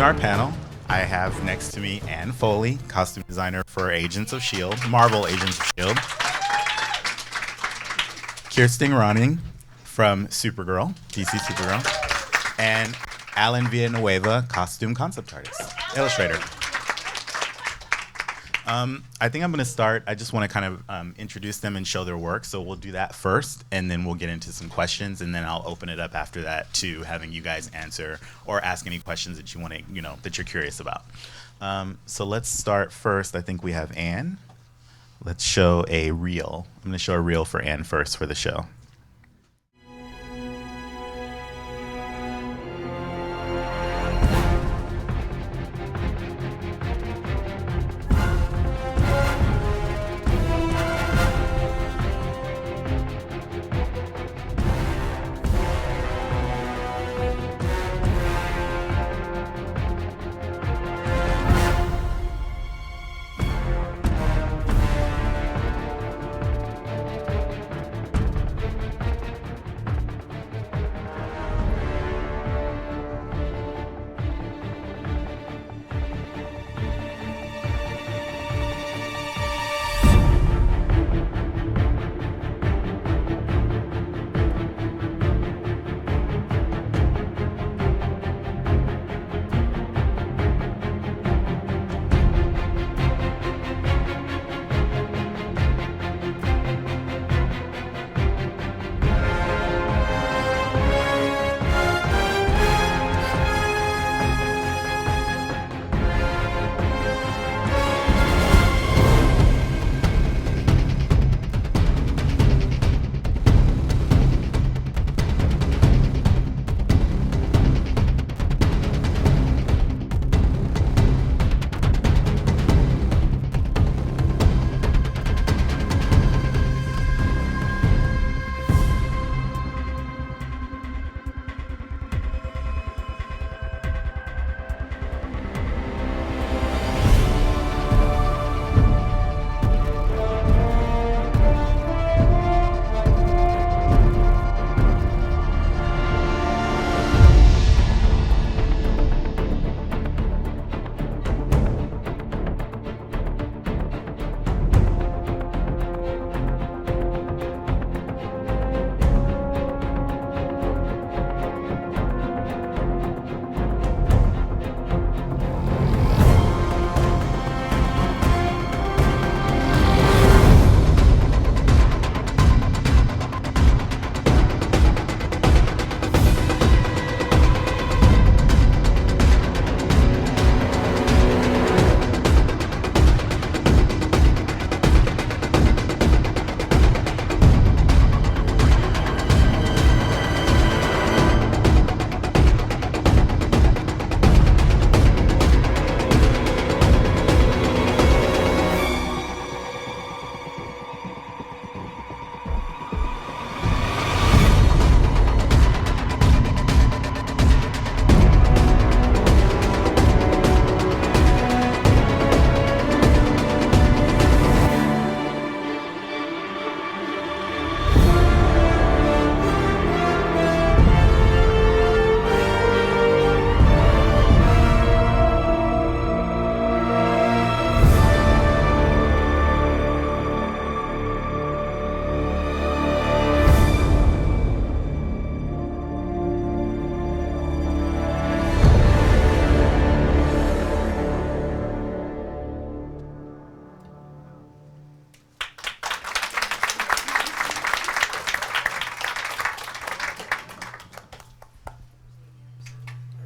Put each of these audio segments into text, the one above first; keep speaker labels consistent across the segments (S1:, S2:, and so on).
S1: our panel, I have next to me Ann Foley, costume designer for Agents of S.H.I.E.L.D., Marvel Agents of S.H.I.E.L.D., Keirsten Ronning from SuperGirl, DC SuperGirl, and Alan Villanueva, costume concept artist, illustrator. I think I'm going to start. I just want to kind of introduce them and show their work. So we'll do that first, and then we'll get into some questions, and then I'll open it up after that to having you guys answer or ask any questions that you want to, that you're curious about. So let's start first. I think we have Ann. Let's show a reel. I'm going to show a reel for Ann first for the show.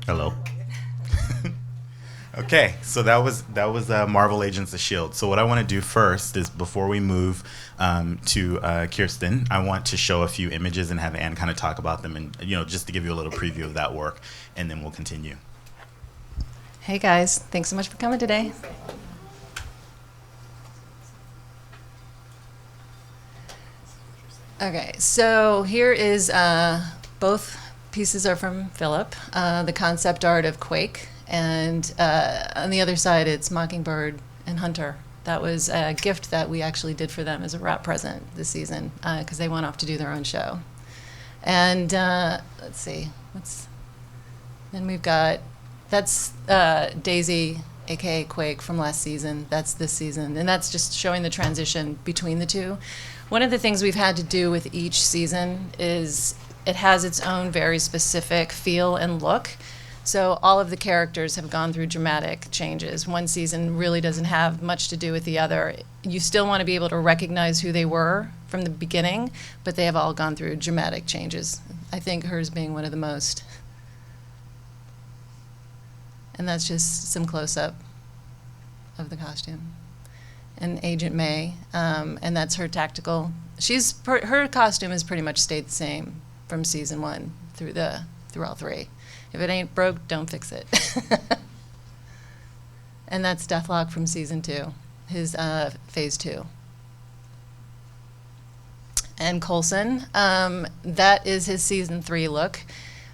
S1: Hello. Okay, so that was Marvel Agents of S.H.I.E.L.D. So what I want to do first is, before we move to Keirsten, I want to show a few images and have Ann kind of talk about them, and just to give you a little preview of that work, and then we'll continue.
S2: Hey guys, thanks so much for coming today. Okay, so here is both pieces are from Phillip, the concept art of Quake, and on the other side it's Mockingbird and Hunter. That was a gift that we actually did for them as a wrap present this season, because they went off to do their own show. And let's see, then we've got That's Daisy, aka Quake, from last season. That's this season, and that's just showing the transition between the two. One of the things we've had to do with each season is it has its own very specific feel and look. So all of the characters have gone through dramatic changes. One season really doesn't have much to do with the other. You still want to be able to recognize who they were from the beginning, but they have all gone through dramatic changes. I think hers being one of the most. And that's just some close-up of the costume. And Agent May, and that's her tactical. Her costume has pretty much stayed the same from season 1 through all 3. If it ain't broke, don't fix it. And that's Deathlock from season 2, his phase 2. And Coulson, that is his season 3 look.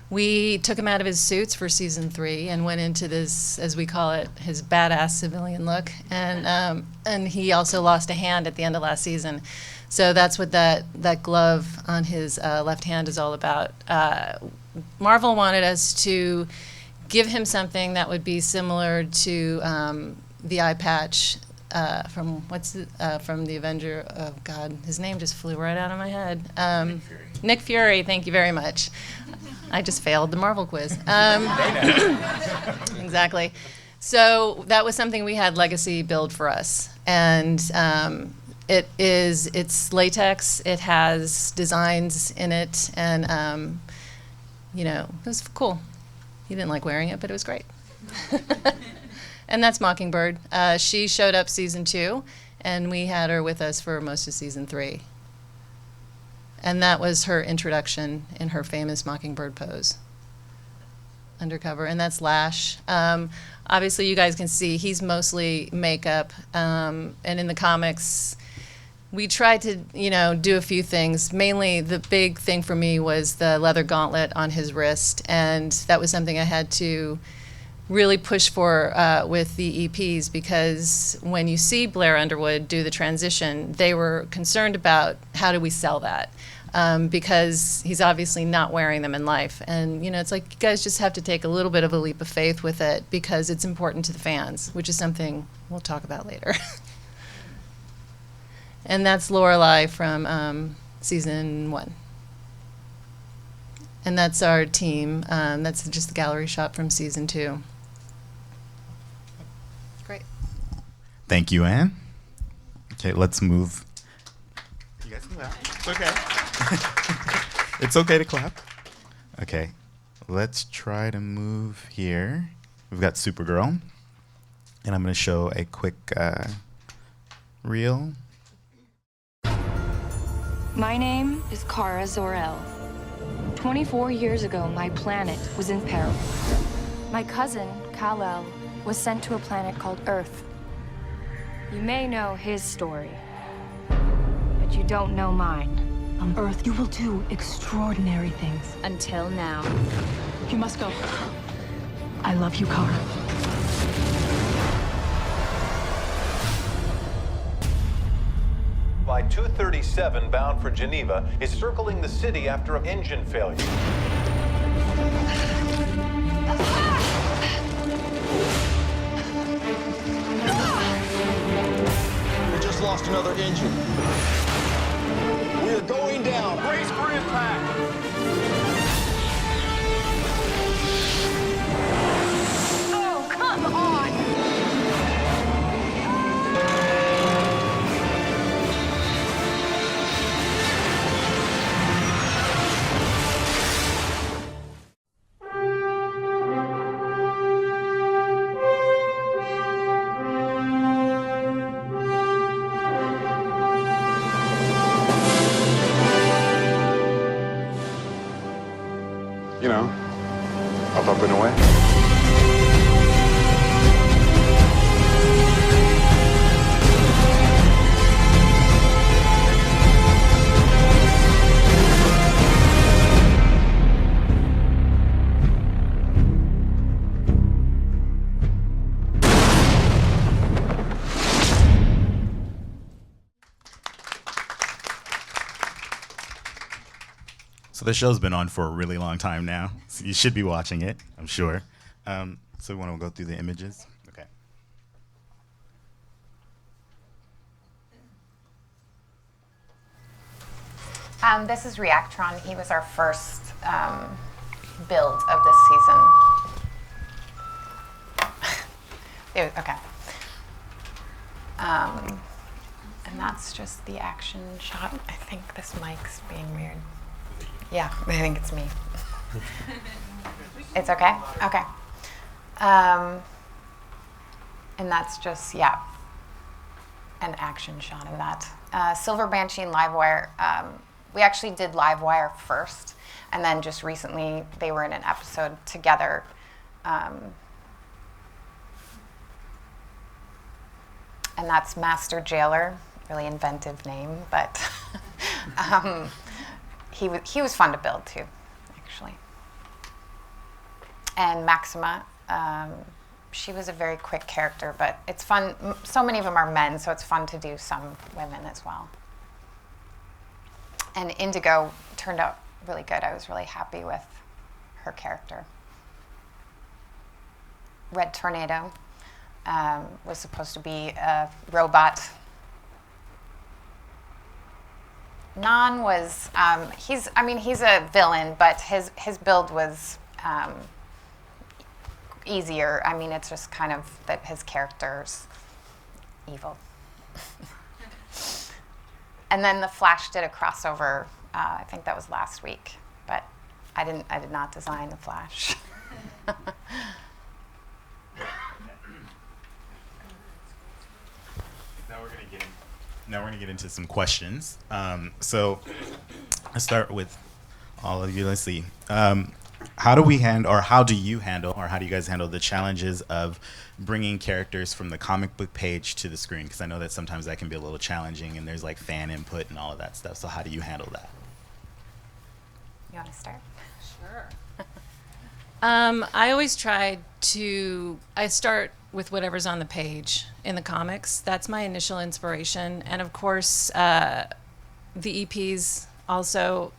S2: We took him out of his suits for season 3 and went into this, as we call it, his badass civilian look. And he also lost a hand at the end of last season. So that's what that glove on his left hand is all about. Marvel wanted us to give him something that would be similar to the eye patch from the Avenger. Oh God, his name just flew right out of my head.
S1: Nick Fury.
S2: Nick Fury. Thank you very much. I just failed the Marvel quiz. Exactly. So that was something we had Legacy build for us, and it's latex. It has designs in it, and it was cool. He didn't like wearing it, but it was great. And that's Mockingbird. She showed up season 2, and we had her with us for most of season 3. And that was her introduction in her famous Mockingbird pose. Undercover, and that's Lash. Obviously, you guys can see he's mostly makeup, and in the comics, we tried to, do a few things. Mainly, the big thing for me was the leather gauntlet on his wrist, and that was something I had to really push for with the EPs, because when you see Blair Underwood do the transition, they were concerned about how do we sell that, because he's obviously not wearing them in life. And, it's like you guys just have to take a little bit of a leap of faith with it, because it's important to the fans, which is something we'll talk about later. And that's Lorelei from season 1. And that's our team. That's just the gallery shot from season 2. Great.
S1: Thank you, Ann. Okay, let's move. You guys can clap. It's okay. It's okay to clap. Okay, let's try to move here. We've got Supergirl, and I'm going to show a quick reel.
S3: My name is Kara Zor-El. 24 years ago, my planet was in peril. My cousin, Kal-El, was sent to a planet called Earth. You may know his story, but you don't know mine.
S4: On Earth, you will do extraordinary things.
S3: Until now.
S4: You must go. I love you, Kara.
S5: Flight 237 bound for Geneva is circling the city after an engine failure.
S6: We just lost another engine. We're going down. Brace for impact.
S3: Oh, come on!
S5: Up and away.
S1: So the show's been on for a really long time now, so you should be watching it, I'm sure. So we want to go through the images. Okay.
S7: This is Reactron. He was our first build of this season. Okay. And that's just the action shot. I think this mic's being weird. Yeah, I think it's me. It's okay? Okay. And that's just, yeah, an action shot of that. Silver Banshee and Livewire, we actually did Livewire first, and then just recently they were in an episode together. And that's Master Jailer, really inventive name, but he was fun to build too, actually. And Maxima, she was a very quick character, but it's fun. So many of them are men, so it's fun to do some women as well. And Indigo turned out really good. I was really happy with her character. Red Tornado was supposed to be a robot. Nan was, he's a villain, but his build was easier. I mean, it's just kind of that his character's evil. And then the Flash did a crossover. I think that was last week, but I did not design the Flash.
S1: Now we're gonna get into some questions. So let's start with all of you. Let's see. How do you handle, or how do you guys handle the challenges of bringing characters from the comic book page to the screen? Because I know that sometimes that can be a little challenging, and there's like fan input and all of that stuff. So how do you handle that?
S7: You want to start?
S2: Sure. I always try to, I start with whatever's on the page in the comics. That's my initial inspiration. And of course, the EPs also,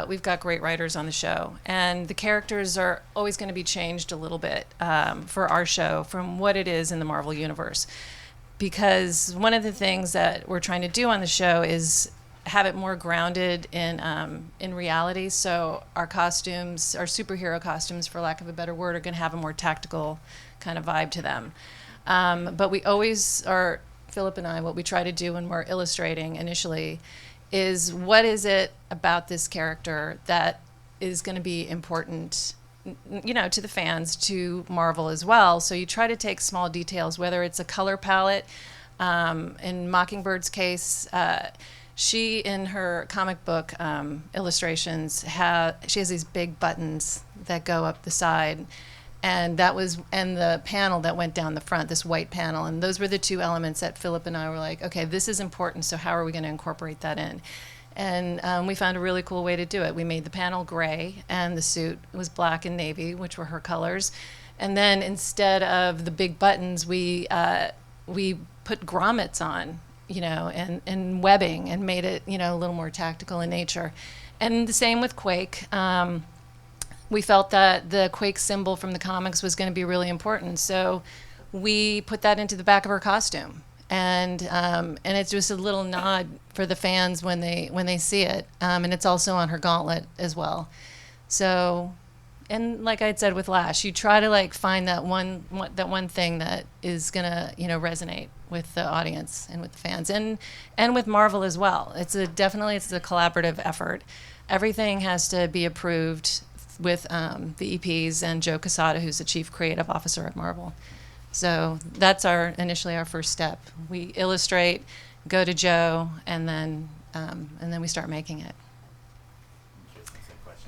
S2: we've got great writers on the show. And the characters are always going to be changed a little bit for our show from what it is in the Marvel Universe. Because one of the things that we're trying to do on the show is have it more grounded in reality. So our costumes, our superhero costumes, for lack of a better word, are going to have a more tactical kind of vibe to them. But we always are, Phillip and I, what we try to do when we're illustrating initially is what is it about this character that is going to be important, you know, to the fans, to Marvel as well. So you try to take small details, whether it's a color palette. In Mockingbird's case, she, in her comic book illustrations, she has these big buttons that go up the side. And the panel that went down the front, this white panel. And those were the two elements that Phillip and I were like, okay, this is important, so how are we going to incorporate that in? And we found a really cool way to do it. We made the panel gray, and the suit was black and navy, which were her colors. And then instead of the big buttons, we put grommets on, you know, and webbing, and made it, you know, a little more tactical in nature. And the same with Quake. We felt that the Quake symbol from the comics was going to be really important, so we put that into the back of her costume, and it's just a little nod for the fans when they see it, and it's also on her gauntlet as well. So, and like I said with Lash, you try to like find that one thing that is gonna, you know, resonate with the audience and with the fans, and with Marvel as well. It's a collaborative effort. Everything has to be approved with the EPs and Joe Quesada, who's the Chief Creative Officer at Marvel. So that's initially our first step. We illustrate, go to Joe, and then we start making it.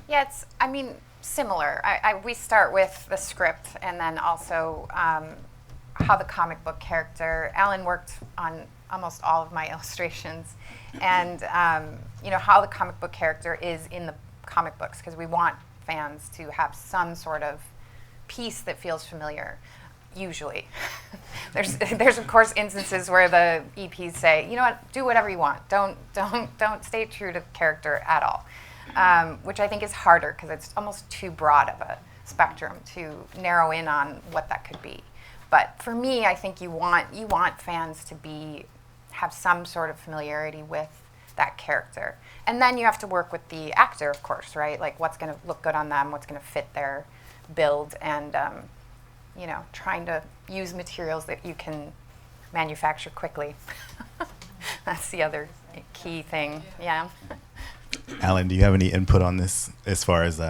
S7: Yeah, it's, I mean, similar. We start with the script, and then also how the comic book character, Alan worked on almost all of my illustrations, and you know, how the comic book character is in the comic books, because we want fans to have some sort of piece that feels familiar. Usually, there's of course instances where the EPs say, you know what, do whatever you want. Don't stay true to the character at all, which I think is harder because it's almost too broad of a spectrum to narrow in on what that could be. But for me, I think you want fans to have some sort of familiarity with that character. And then you have to work with the actor, of course, right? Like what's going to look good on them, what's going to fit their build, and trying to use materials that you can manufacture quickly. That's the other key thing. Yeah.
S1: Alan, do you have any input on this as far as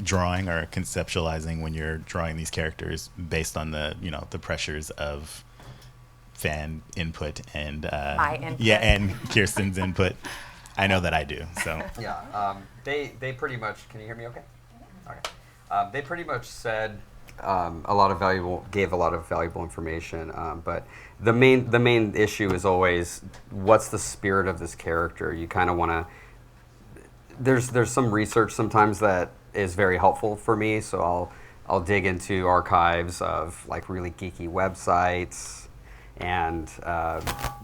S1: drawing or conceptualizing when you're drawing these characters based on the pressures of fan input and
S7: my input?
S1: Yeah, and Kirsten's input? I know that I do. So
S8: yeah, they pretty much. Can you hear me? Okay. Okay. They pretty much said gave a lot of valuable information. But the main issue is always what's the spirit of this character. You kind of want to. There's some research sometimes that is very helpful for me, so I'll dig into archives of like really geeky websites and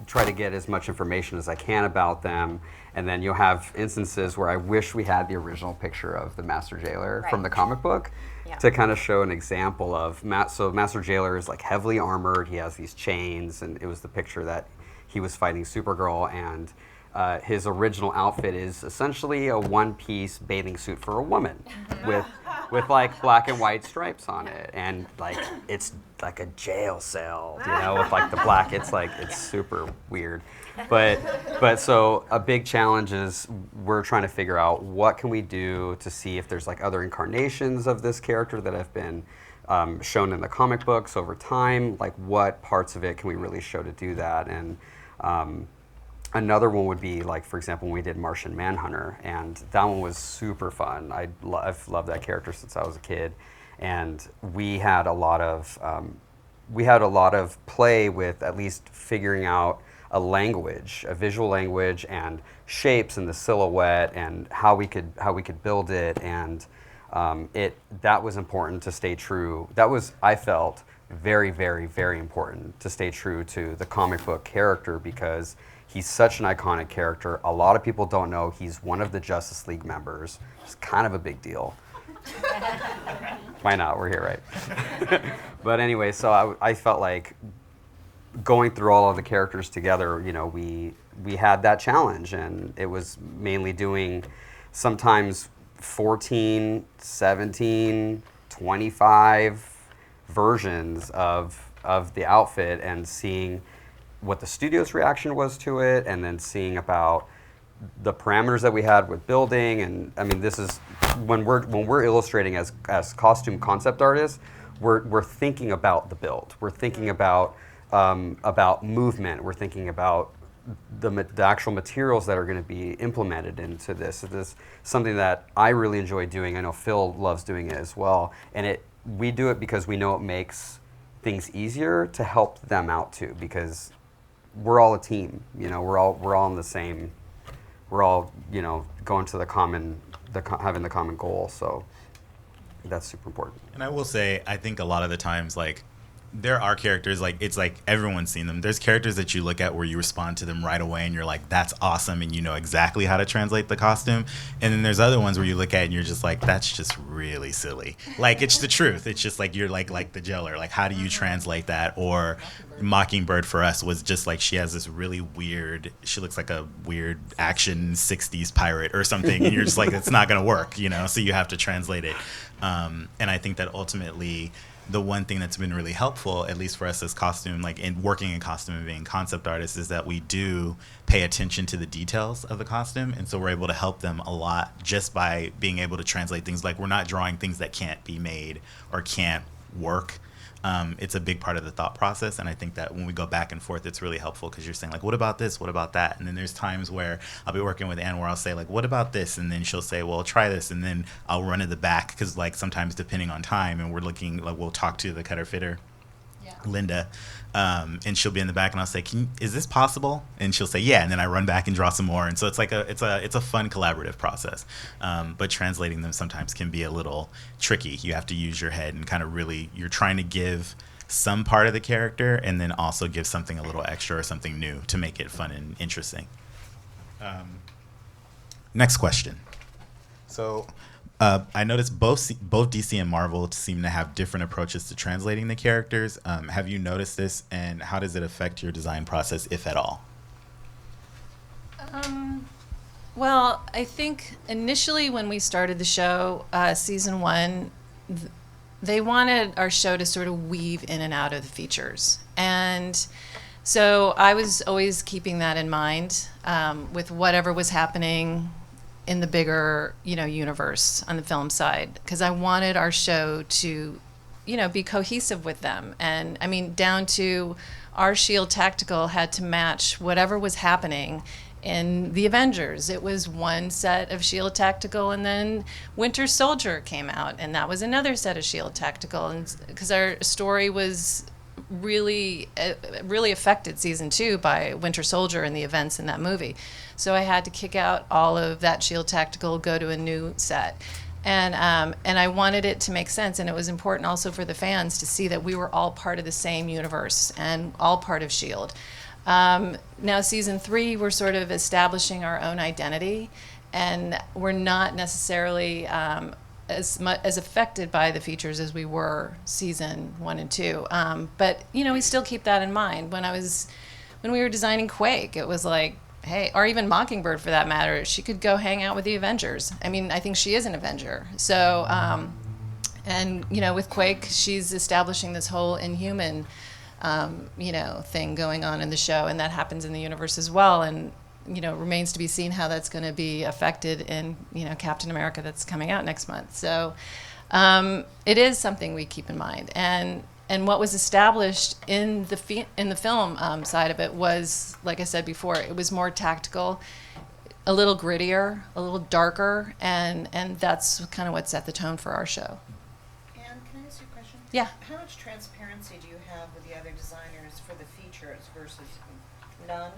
S8: try to get as much information as I can about them. And then you'll have instances where I wish we had the original picture of the Master Jailer from the comic book to kind of show an example of so Master Jailer is like heavily armored. He has these chains, and it was the picture that he was fighting Supergirl, and his original outfit is essentially a one-piece bathing suit for a woman with like black and white stripes on it, and like it's like a jail cell, with like the black. It's super weird, but so a big challenge is we're trying to figure out what can we do to see if there's like other incarnations of this character that have been shown in the comic books over time. Like what parts of it can we really show to do that? And another one would be like, for example, when we did Martian Manhunter, and that one was super fun. I've loved that character since I was a kid, and we had a lot of play with at least figuring out a language, a visual language, and shapes and the silhouette and how we could build it, and that was important to stay true. That was, I felt, very, very, very important to stay true to the comic book character, because he's such an iconic character. A lot of people don't know he's one of the Justice League members. It's kind of a big deal. Why not? We're here, right? But anyway, so I felt like going through all of the characters together, we had that challenge, and it was mainly doing sometimes 14, 17, 25 versions of the outfit, and seeing what the studio's reaction was to it, and then seeing about the parameters that we had with building. And I mean, this is when we're illustrating as costume concept artists, we're thinking about the build. We're thinking about movement. We're thinking about the actual materials that are going to be implemented into this. So this is something that I really enjoy doing. I know Phil loves doing it as well, and we do it because we know it makes things easier to help them out too, because we're all a team. We're all in the same. We're all going to having the common goal. So that's super important.
S1: And I will say, I think a lot of the times, like, there are characters, like, it's like everyone's seen them. There's characters that you look at where you respond to them right away and you're like, that's awesome, and you know exactly how to translate the costume. And then there's other ones where you look at it and you're just like, that's just really silly. Like, it's the truth. It's just like, you're like the jailer. Like, how do you translate that? Or Mockingbird for us was just like, she has this really weird, she looks like a weird action 60s pirate or something, and you're just like, it's not going to work, so you have to translate it. And I think that ultimately, the one thing that's been really helpful, at least for us as costume, like in working in costume and being concept artists, is that we do pay attention to the details of the costume. And so we're able to help them a lot just by being able to translate things. Like, we're not drawing things that can't be made or can't work. It's a big part of the thought process. And I think that when we go back and forth, it's really helpful, because you're saying, like, what about this? What about that? And then there's times where I'll be working with Ann where I'll say, like, what about this? And then she'll say, well, try this. And then I'll run to the back, because, like, sometimes depending on time, and we're looking, like, we'll talk to the cutter fitter, Linda, and she'll be in the back, and I'll say, is this possible? And she'll say, yeah. And then I run back and draw some more. And so it's like it's a fun collaborative process. But translating them sometimes can be a little tricky. You have to use your head and kind of really, you're trying to give some part of the character and then also give something a little extra or something new to make it fun and interesting. Next question. So I noticed both DC and Marvel seem to have different approaches to translating the characters. Have you noticed this, and how does it affect your design process, if at all?
S2: Well, I think initially when we started the show, season 1, they wanted our show to sort of weave in and out of the features. And so I was always keeping that in mind with whatever was happening in the bigger, universe on the film side, because I wanted our show to, be cohesive with them. And I mean, down to our S.H.I.E.L.D. tactical had to match whatever was happening in the Avengers. It was one set of S.H.I.E.L.D. tactical, and then Winter Soldier came out, and that was another set of S.H.I.E.L.D. tactical. And because our story was really affected season 2 by Winter Soldier and the events in that movie. So I had to kick out all of that S.H.I.E.L.D. tactical, go to a new set. And I wanted it to make sense, and it was important also for the fans to see that we were all part of the same universe and all part of S.H.I.E.L.D. Now season 3, we're sort of establishing our own identity, and we're not necessarily as affected by the features as we were season 1 and 2. But we still keep that in mind. When we were designing Quake, it was like, hey, or even Mockingbird for that matter, she could go hang out with the Avengers. I mean, I think she is an Avenger. So, and with Quake, she's establishing this whole Inhuman thing going on in the show, and that happens in the universe as well. And remains to be seen how that's going to be affected in Captain America that's coming out next month. So it is something we keep in mind. And what was established in the film side of it was, like I said before, it was more tactical, a little grittier, a little darker, and that's kind of what set the tone for our show.
S9: Ann, can I ask you a question?
S2: Yeah.
S9: How much transparency do you have with the other designers for the features versus none?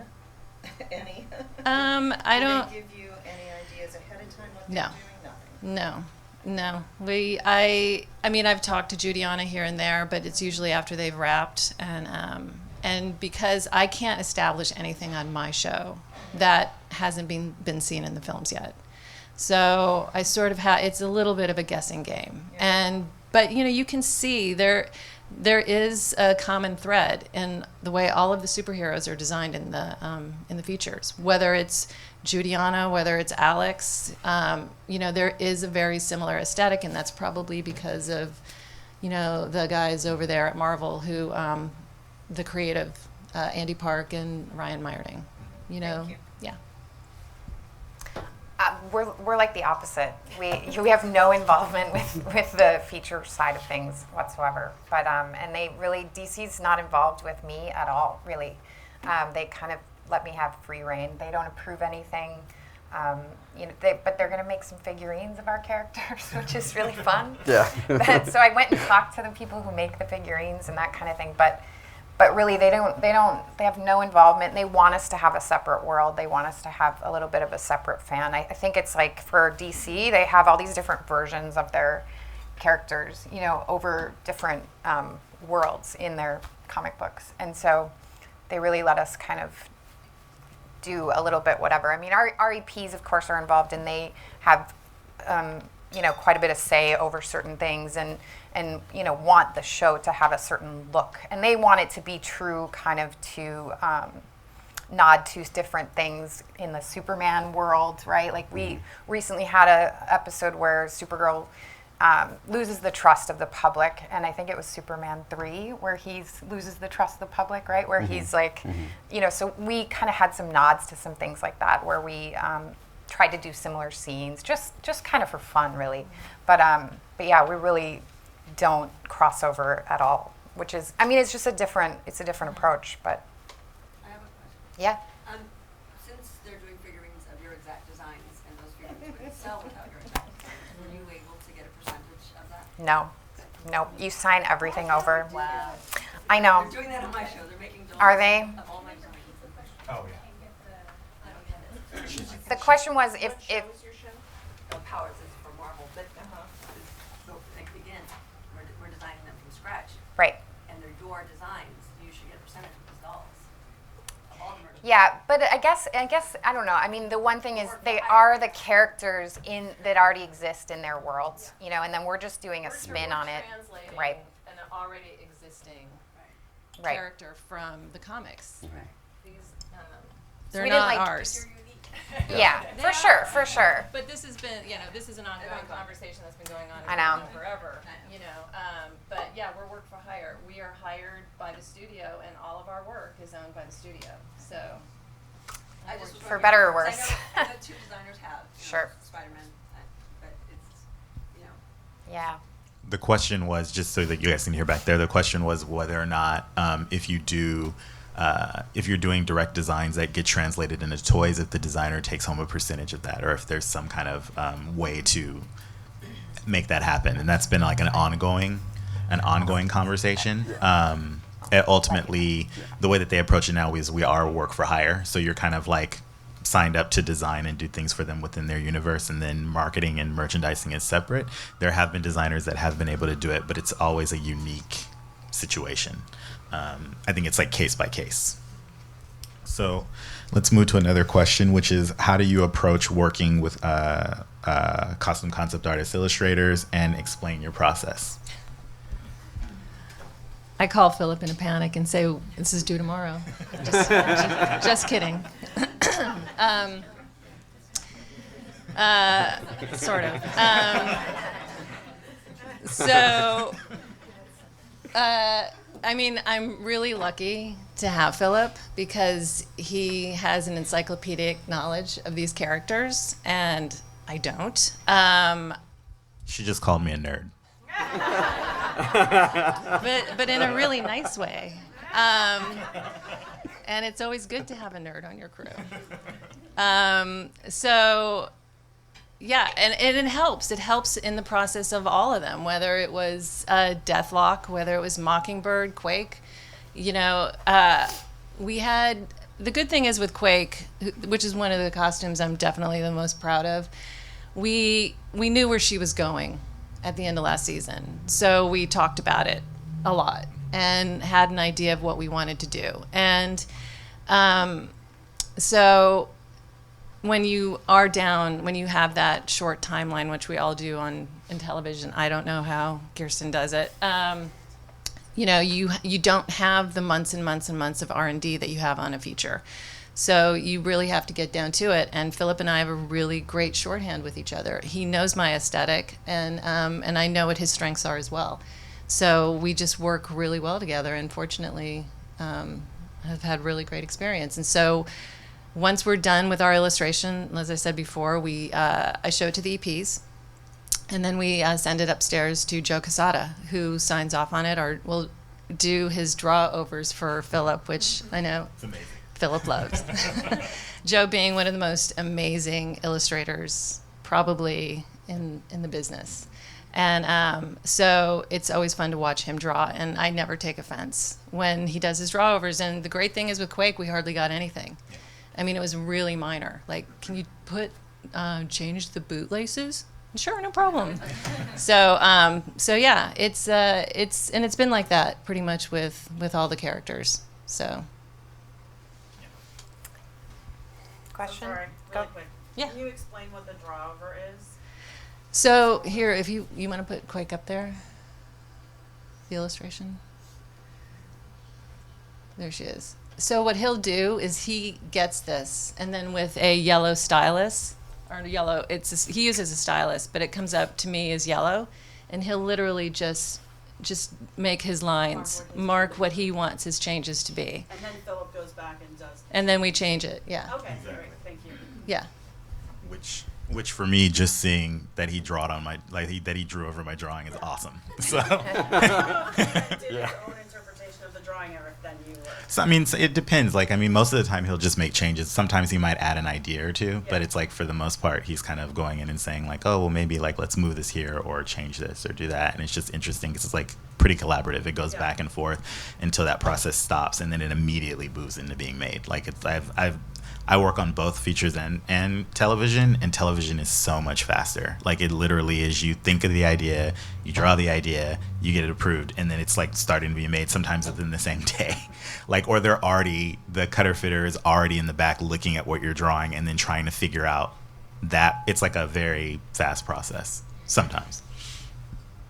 S9: Any?
S2: I don't.
S9: Do they give you any ideas ahead of time what
S2: No.
S9: they're doing? Nothing.
S2: No. I mean, I've talked to Judiana here and there, but it's usually after they've wrapped, and because I can't establish anything on my show that hasn't been seen in the films yet, so I sort of it's a little bit of a guessing game.
S9: Yeah.
S2: But you can see there is a common thread in the way all of the superheroes are designed in the features. Whether it's Judiana, whether it's Alex, there is a very similar aesthetic, and that's probably because of, the guys over there at Marvel who, the creative, Andy Park and Ryan Meyerding.
S9: Thank you.
S2: Yeah.
S7: We're like the opposite. We have no involvement with the feature side of things whatsoever. But and they really, DC's not involved with me at all, really. They kind of let me have free reign. They don't approve anything. But they're going to make some figurines of our characters, which is really fun.
S8: Yeah.
S7: So I went and talked to the people who make the figurines and that kind of thing. But really, they have no involvement. They want us to have a separate world. They want us to have a little bit of a separate fan. I think it's like for DC, they have all these different versions of their characters, over different worlds in their comic books. And so they really let us kind of do a little bit whatever. I mean, our EPs, of course, are involved, and they have, quite a bit of say over certain things, and want the show to have a certain look, and they want it to be true, kind of to nod to different things in the Superman world, right? Like we recently had a episode where SuperGirl loses the trust of the public, and I think it was Superman 3 where he loses the trust of the public, right? Where he's like, so we kind of had some nods to some things like that where we tried to do similar scenes, just kind of for fun, really. But yeah, we really don't cross over at all, which is, I mean, it's just a different approach, but.
S10: I have a question.
S7: Yeah.
S10: Since they're doing figurines of your exact designs, and those figurines would sell without your exact designs, were you able to get a percentage of that?
S7: No, you sign everything over.
S10: Wow.
S7: I know.
S10: They're doing that on my show. They're making dolls
S7: Are they?
S10: of all my designs.
S1: Oh, yeah.
S10: I don't get it.
S7: The question was if
S10: Powers is for Marvel, but so like again, we're designing them from scratch,
S7: right.
S10: and they're your designs. You should get a percentage of these dolls. Of all the merchandise.
S7: Yeah, but I guess I don't know. I mean, the one thing is they are the characters that already exist in their worlds, you know, and then we're just doing a spin on it, right?
S2: An already existing
S7: Right.
S2: character from the comics.
S8: Right.
S2: These,
S7: So
S2: they're
S7: we
S2: not
S7: didn't, like,
S2: ours.
S7: Yeah,
S2: They
S7: for
S2: are.
S7: sure, for sure.
S2: But this has been, this is an ongoing conversation that's been going on
S7: I know.
S2: forever, but yeah, we're work for hire. We are hired by the studio, and all of our work is owned by the studio, so.
S10: I just was
S7: For
S10: wondering,
S7: better or
S10: 'cause
S7: worse.
S10: I know two designers have,
S7: Sure.
S10: Spider-Man, but it's,
S7: Yeah.
S1: The question was, just so that you guys can hear back there, the question was whether or not if you're doing direct designs that get translated into toys, if the designer takes home a percentage of that, or if there's some kind of way to make that happen. And that's been like an ongoing conversation. Ultimately, the way that they approach it now is we are work for hire. So you're kind of like signed up to design and do things for them within their universe, and then marketing and merchandising is separate. There have been designers that have been able to do it, but it's always a unique situation. I think it's like case by case. So let's move to another question, which is how do you approach working with costume concept artists, illustrators, and explain your process?
S2: I call Phillip in a panic and say, "This is due tomorrow." Just kidding. Sort of. I mean, I'm really lucky to have Phillip because he has an encyclopedic knowledge of these characters, and I don't.
S1: She just called me a nerd.
S2: But in a really nice way. And it's always good to have a nerd on your crew. Yeah, and it helps. It helps in the process of all of them, whether it was Deathlock, whether it was Mockingbird, Quake. We had, the good thing is with Quake, which is one of the costumes I'm definitely the most proud of, we knew where she was going at the end of last season. So we talked about it a lot and had an idea of what we wanted to do. And so when you are down, when you have that short timeline, which we all do in television, I don't know how Keirsten does it. You don't have the months and months and months of R&D that you have on a feature. So you really have to get down to it. And Phillip and I have a really great shorthand with each other. He knows my aesthetic, and I know what his strengths are as well. So we just work really well together, and fortunately have had really great experience. And so once we're done with our illustration, as I said before, I show it to the EPs, and then we send it upstairs to Joe Casada, who signs off on it, or will do his draw overs for Phillip, which I know Phillip loves. Joe being one of the most amazing illustrators probably in the business. And so it's always fun to watch him draw, and I never take offense when he does his draw overs. And the great thing is with Quake, we hardly got anything. I mean, it was really minor. Like, can you change the bootlaces? Sure, no problem. So yeah, it's been like that pretty much with all the characters. So.
S7: Question?
S9: I'm sorry,
S7: Go.
S9: really quick.
S2: Yeah.
S9: Can you explain what the draw over is?
S2: So here, if you want to put Quake up there, the illustration. There she is. So what he'll do is he gets this, and then with a yellow stylus, or yellow, he uses a stylus, but it comes up to me as yellow, and he'll literally just make his lines, mark what he wants his changes to be.
S9: And then Phillip goes back and does.
S2: And then we change it, yeah.
S9: Okay, great, thank you.
S2: Yeah.
S1: Which for me, just seeing that he drew that he drew over my drawing is awesome. So.
S9: Did your own interpretation of the drawing ever then you were?
S1: So I mean, it depends. Like, I mean, most of the time he'll just make changes. Sometimes he might add an idea or two, but it's like for the most part, he's kind of going in and saying like, oh, well, maybe like let's move this here or change this or do that, and it's just interesting because it's like pretty collaborative. It goes back and forth until that process stops, and then it immediately moves into being made. Like I work on both features and television, and television is so much faster. Like, it literally is, you think of the idea, you draw the idea, you get it approved, and then it's like starting to be made sometimes within the same day. Like, or the cutter fitter is already in the back looking at what you're drawing and then trying to figure out that. It's like a very fast process sometimes.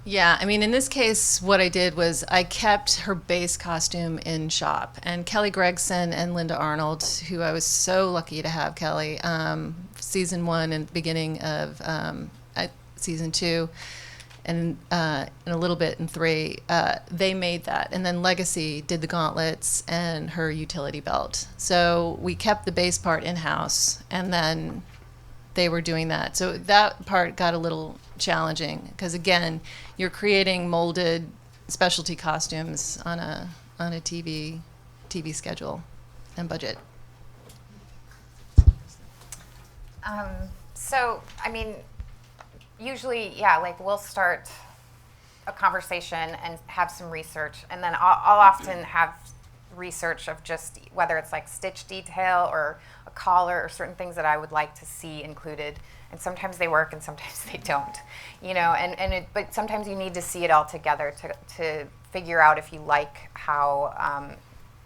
S2: Yeah, I mean, in this case, what I did was I kept her base costume in shop. And Kelly Gregson and Linda Arnold, who I was so lucky to have, Kelly, season 1 and beginning of season 2, and a little bit in 3, they made that. And then Legacy did the gauntlets and her utility belt. So we kept the base part in-house, and then they were doing that. So that part got a little challenging because, again, you're creating molded specialty costumes on a TV schedule and budget.
S7: So, I mean, usually, yeah, like we'll start a conversation and have some research, and then I'll often have research of just whether it's like stitch detail or a collar or certain things that I would like to see included. And sometimes they work and sometimes they don't, you know, but sometimes you need to see it all together to figure out if you like how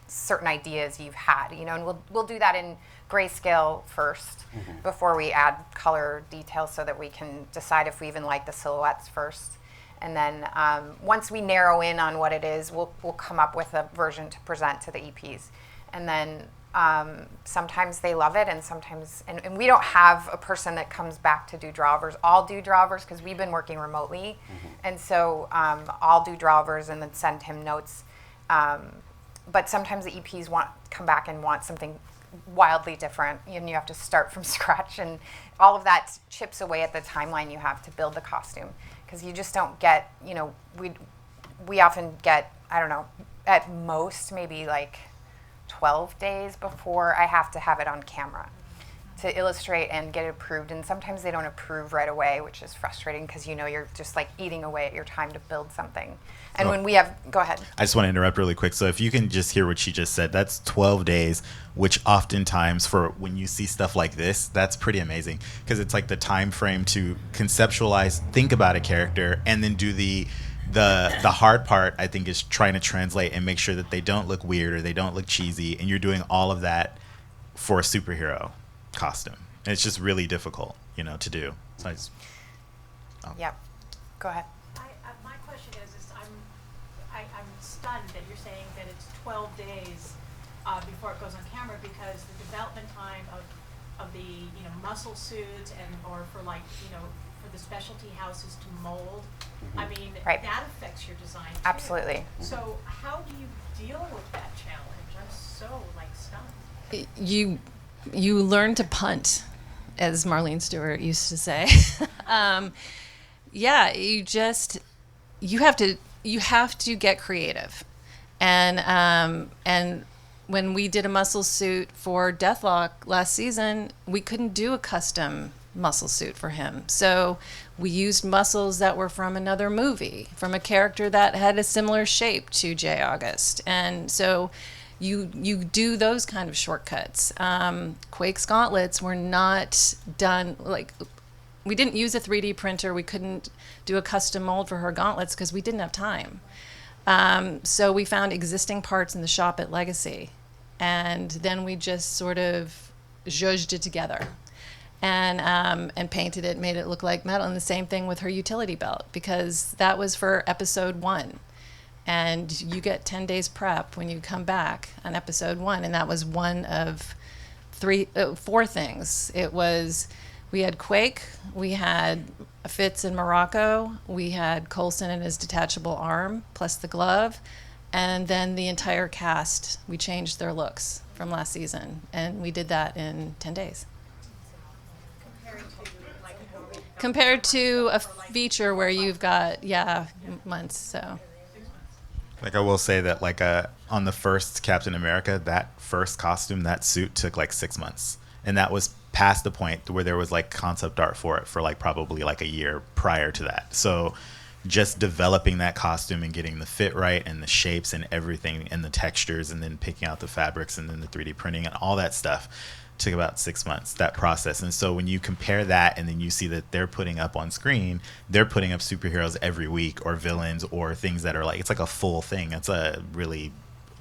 S7: certain ideas you've had, you know, and we'll do that in grayscale first before we add color details so that we can decide if we even like the silhouettes first. And then once we narrow in on what it is, we'll come up with a version to present to the EPs. And then sometimes they love it, and sometimes, and we don't have a person that comes back to do drawovers. I'll do drawovers because we've been working remotely, and so I'll do drawovers and then send him notes. But sometimes the EPs come back and want something wildly different, and you have to start from scratch, and all of that chips away at the timeline you have to build the costume, because you just don't get, you know, we often get, I don't know, at most maybe like 12 days before I have to have it on camera to illustrate and get it approved. And sometimes they don't approve right away, which is frustrating because, you know, you're just like eating away at your time to build something. And when we have, go ahead.
S1: I just want to interrupt really quick. So if you can just hear what she just said, that's 12 days, which oftentimes for when you see stuff like this, that's pretty amazing because it's like the time frame to conceptualize, think about a character, and then do the hard part, I think, is trying to translate and make sure that they don't look weird or they don't look cheesy, and you're doing all of that for a superhero costume. And it's just really difficult, you know, to do. So
S7: Yep. Go ahead.
S4: My question is I'm stunned that you're saying that it's 12 days before it goes on camera, because the development time of the, you know, muscle suits or for, like, you know, for the specialty houses to mold, I mean, that affects your design too.
S7: Absolutely.
S4: So how do you deal with that challenge? I'm so, like, stunned.
S2: You learn to punt, as Marlene Stewart used to say. Yeah, you have to get creative, and when we did a muscle suit for Deathlock last season, we couldn't do a custom muscle suit for him, so we used muscles that were from another movie, from a character that had a similar shape to J. August, and so you do those kind of shortcuts. Quake's gauntlets were not done, like, we didn't use a 3D printer. We couldn't do a custom mold for her gauntlets because we didn't have time. So we found existing parts in the shop at Legacy, and then we just sort of zhuzhed it together and painted it, made it look like metal. And the same thing with her utility belt, because that was for episode 1. And you get 10 days prep when you come back on episode 1, and that was one of 4 things. We had Quake, we had Fitz in Morocco, we had Coulson and his detachable arm, plus the glove, and then the entire cast, we changed their looks from last season, and we did that in 10 days. Compared to a feature where you've got, months, so.
S1: Like, I will say that, like, on the first Captain America, that first costume, that suit took like 6 months, and that was past the point where there was like concept art for it for like probably like a year prior to that. So just developing that costume and getting the fit right and the shapes and everything and the textures, and then picking out the fabrics and then the 3D printing and all that stuff, took about 6 months, that process. And so when you compare that and then you see that they're putting up on screen, they're putting up superheroes every week, or villains, or things that are like, it's like a full thing. It's a really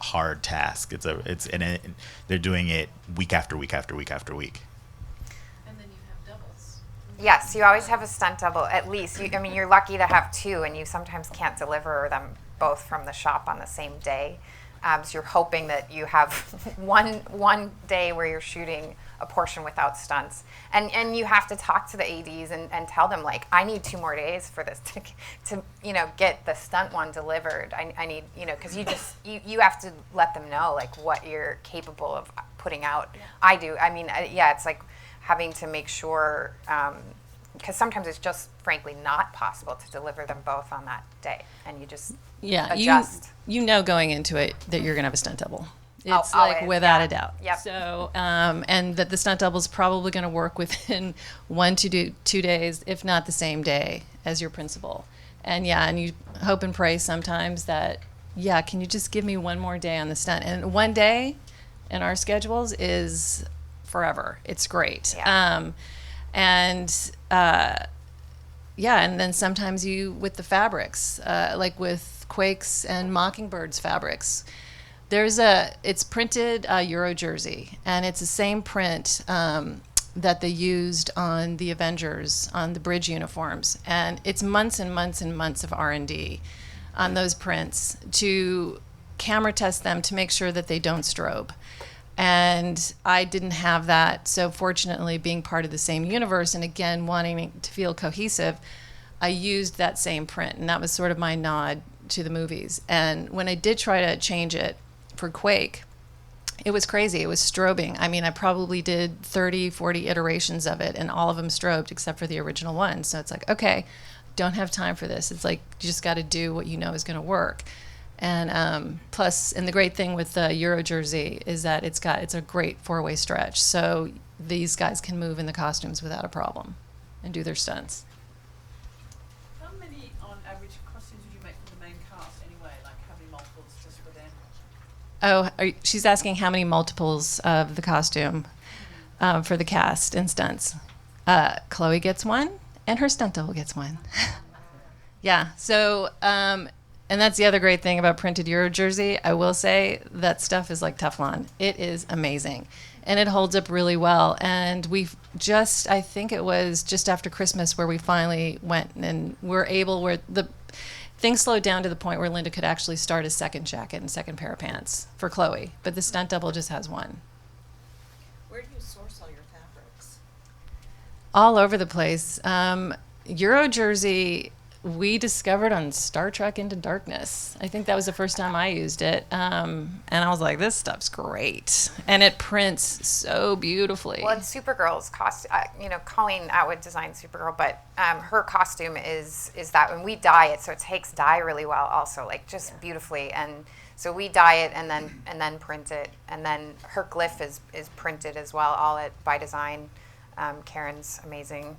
S1: hard task. They're doing it week after week after week after week.
S4: And then you have doubles.
S7: Yes, you always have a stunt double, at least. You're lucky to have two, and you sometimes can't deliver them both from the shop on the same day. So you're hoping that you have one day where you're shooting a portion without stunts, and you have to talk to the ADs and tell them, like, I need 2 more days for this to get the stunt one delivered. I need, because you have to let them know, like, what you're capable of putting out. Yeah. I do. It's like having to make sure, because sometimes it's just frankly not possible to deliver them both on that day, and you just adjust.
S2: You know going into it that you're gonna have a stunt double. It's
S7: always,
S2: without a doubt.
S7: Yep.
S2: So and that the stunt double is probably going to work within 1 to 2 days, if not the same day as your principal. And you hope and pray sometimes that can you just give me 1 more day on the stunt? And 1 day in our schedules is forever. It's great.
S7: Yeah.
S2: And then sometimes with the fabrics, like with Quake's and Mockingbird's fabrics, it's printed Euro jersey, and it's the same print that they used on the Avengers, on the bridge uniforms. And it's months and months and months of R&D on those prints to camera test them to make sure that they don't strobe. And I didn't have that. So fortunately, being part of the same universe and again wanting to feel cohesive, I used that same print, and that was sort of my nod to the movies. And when I did try to change it for Quake, it was crazy. It was strobing. I probably did 30, 40 iterations of it, and all of them strobed except for the original one. So it's like, okay, don't have time for this. It's like you just got to do what you know is going to work. And plus, and the great thing with the Euro jersey is that it's a great 4-way stretch. So these guys can move in the costumes without a problem and do their stunts.
S11: How many, on average, costumes would you make for the main cast anyway? Like, how many multiples just for them?
S2: Oh, she's asking how many multiples of the costume for the cast and stunts. Chloe gets 1, and her stunt double gets 1. Yeah, so, and that's the other great thing about printed Euro jersey. I will say that stuff is like Teflon. It is amazing, and it holds up really well. And I think it was just after Christmas where we finally went and where the things slowed down to the point where Linda could actually start a second jacket and second pair of pants for Chloe, but the stunt double just has 1.
S9: Where do you source all your fabrics?
S2: All over the place. Euro jersey, we discovered on Star Trek Into Darkness. I think that was the first time I used it. And I was like, this stuff's great. And it prints so beautifully.
S7: Well, it's SuperGirl's costume. Colleen Atwood designed SuperGirl, but her costume is that when we dye it, so it takes dye really well also, like just beautifully. And so we dye it and then print it. And then her glyph is printed as well, all by design. Karen's amazing.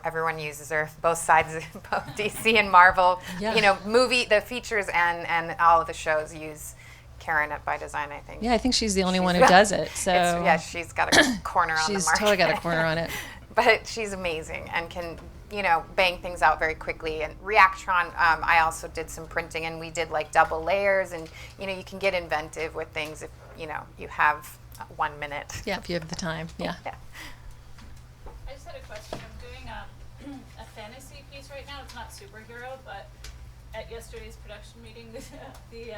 S7: Everyone uses her, both sides, both DC and Marvel.
S2: Yeah.
S7: The features and all of the shows use Karen at By Design, I think.
S2: Yeah, I think she's the only one who does it. So
S7: she's got a corner on the market.
S2: She's totally got a corner on it.
S7: But she's amazing and can, bang things out very quickly. And Reactron, I also did some printing, and we did like double layers, and you can get inventive with things if you have 1 minute.
S2: Yeah, if you have the time. Yeah.
S4: I just had a question. I'm doing a fantasy piece right now. It's not superhero, but at yesterday's production meeting, the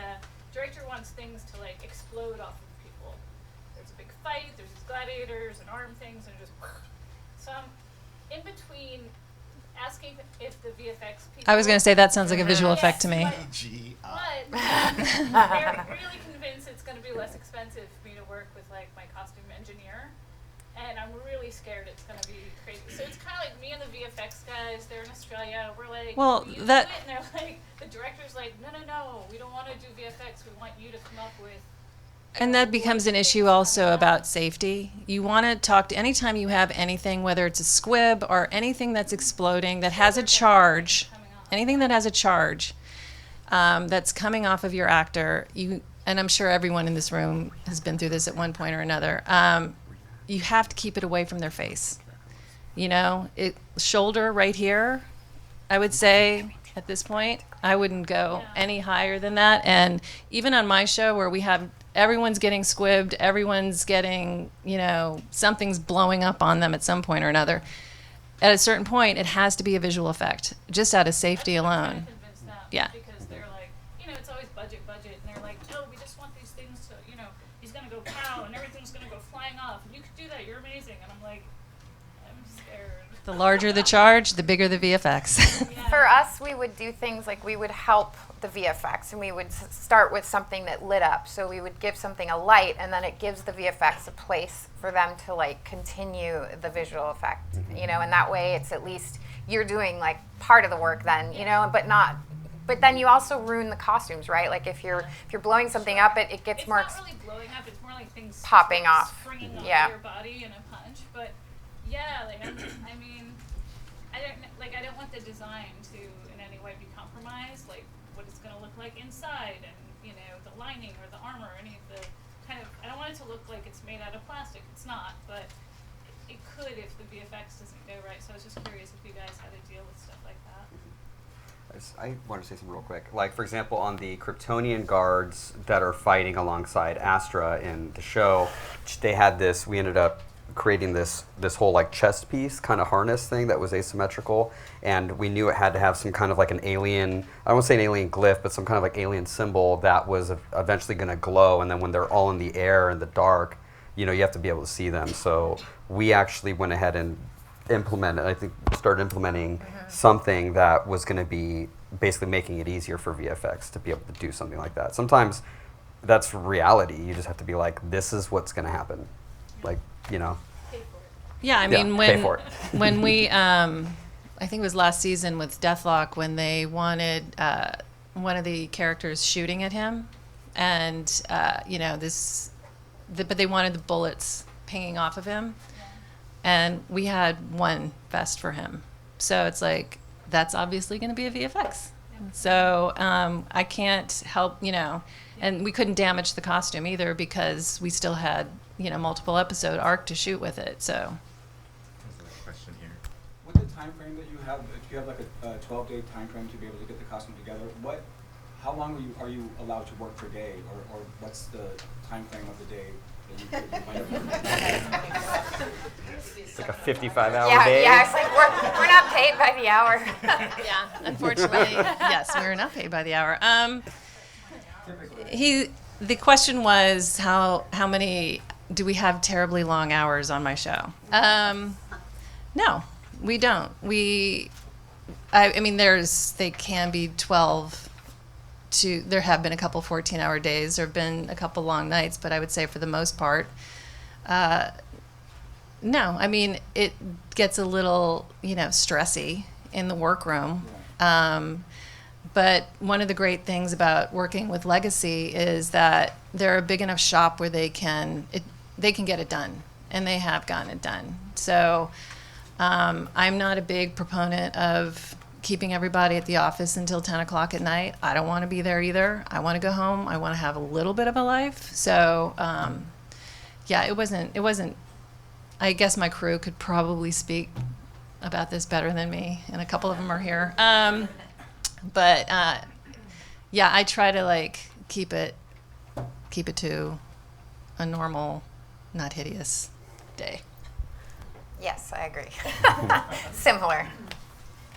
S4: director wants things to like explode off of people. There's a big fight. There's these gladiators and arm things, and just. So I'm in between asking if the VFX people.
S2: I was going to say that sounds like a visual effect to me.
S4: But they're really convinced it's going to be less expensive for me to work with like my costume engineer. And I'm really scared it's going to be crazy. So it's kind of like me and the VFX guys. They're in Australia. We're like,
S2: well,
S4: do it? And they're like, the director's like, no. We don't want to do VFX. We want you to come up with.
S2: And that becomes an issue also about safety. You want to talk to anytime you have anything, whether it's a squib or anything that's exploding that has a charge, anything that has a charge that's coming off of your actor. And I'm sure everyone in this room has been through this at one point or another. you have to keep it away from their face. You know, shoulder right here, I would say at this point, I wouldn't go any higher than that. And even on my show where we have everyone's getting squibbed, everyone's getting, you know, something's blowing up on them at some point or another. At a certain point, it has to be a visual effect, just out of safety alone. Yeah.
S11: Because they're like, you know, it's always budget, and they're like, oh, we just want these things to, you know, he's gonna go pow, and everything's gonna go flying off, and you could do that, you're amazing. And I'm like, I'm scared.
S2: The larger the charge, the bigger the VFX.
S7: For us, we would do things like we would help the VFX, and we would start with something that lit up. So we would give something a light, and then it gives the VFX a place for them to like continue the visual effect, you know, and that way it's at least you're doing like part of the work then, you know, but then you also ruin the costumes, right? Like if you're blowing something up, it gets
S11: it's
S7: more
S11: not really blowing up, it's more like things
S7: popping off.
S11: Springing off your body in a punch. But yeah, like I mean, I don't want the design to in any way be compromised, like what it's going to look like inside, and you know, the lining or the armor, or any of the kind of. I don't want it to look like it's made out of plastic. It's not, but it could if the VFX doesn't go right. So I was just curious if you guys had to deal with stuff like that.
S8: I want to say something real quick. Like, for example, on the Kryptonian guards that are fighting alongside Astra in the show, they had this, we ended up creating this whole like chest piece kind of harness thing that was asymmetrical, and we knew it had to have some kind of like an alien, I don't want to say an alien glyph, but some kind of like alien symbol that was eventually going to glow, and then when they're all in the air in the dark, you know, you have to be able to see them. So we actually went ahead and started implementing something that was going to be basically making it easier for VFX to be able to do something like that. Sometimes that's reality. You just have to be like, this is what's going to happen. Like, you know.
S2: Yeah, I mean, when we, I think it was last season with Deathlock, when they wanted one of the characters shooting at him, and, you know, but they wanted the bullets pinging off of him. And we had one vest for him. So it's like, that's obviously going to be a VFX. So I can't help, you know, and we couldn't damage the costume either because we still had, you know, multiple episode arc to shoot with it. So.
S1: Question here.
S12: With the time frame that you have, if you have like a 12-day time frame to be able to get the costume together, how long are you allowed to work per day, or what's the time frame of the day?
S8: It's like a 55-hour day.
S7: Yeah, it's like we're not paid by the hour.
S2: Yeah, unfortunately, yes, we're not paid by the hour. The question was how many do we have terribly long hours on my show? No, we don't. I mean, they can be 12. There have been a couple 14-hour days. There have been a couple long nights, but I would say for the most part, no. I mean, it gets a little, you know, stressy in the workroom. But one of the great things about working with Legacy is that they're a big enough shop where they can get it done, and they have gotten it done. So I'm not a big proponent of keeping everybody at the office until 10 o'clock at night. I don't want to be there either. I want to go home. I want to have a little bit of a life. So, yeah, it wasn't, I guess my crew could probably speak about this better than me, and a couple of them are here. But, yeah, I try to, like, keep it to a normal, not hideous day.
S7: Yes, I agree. Similar.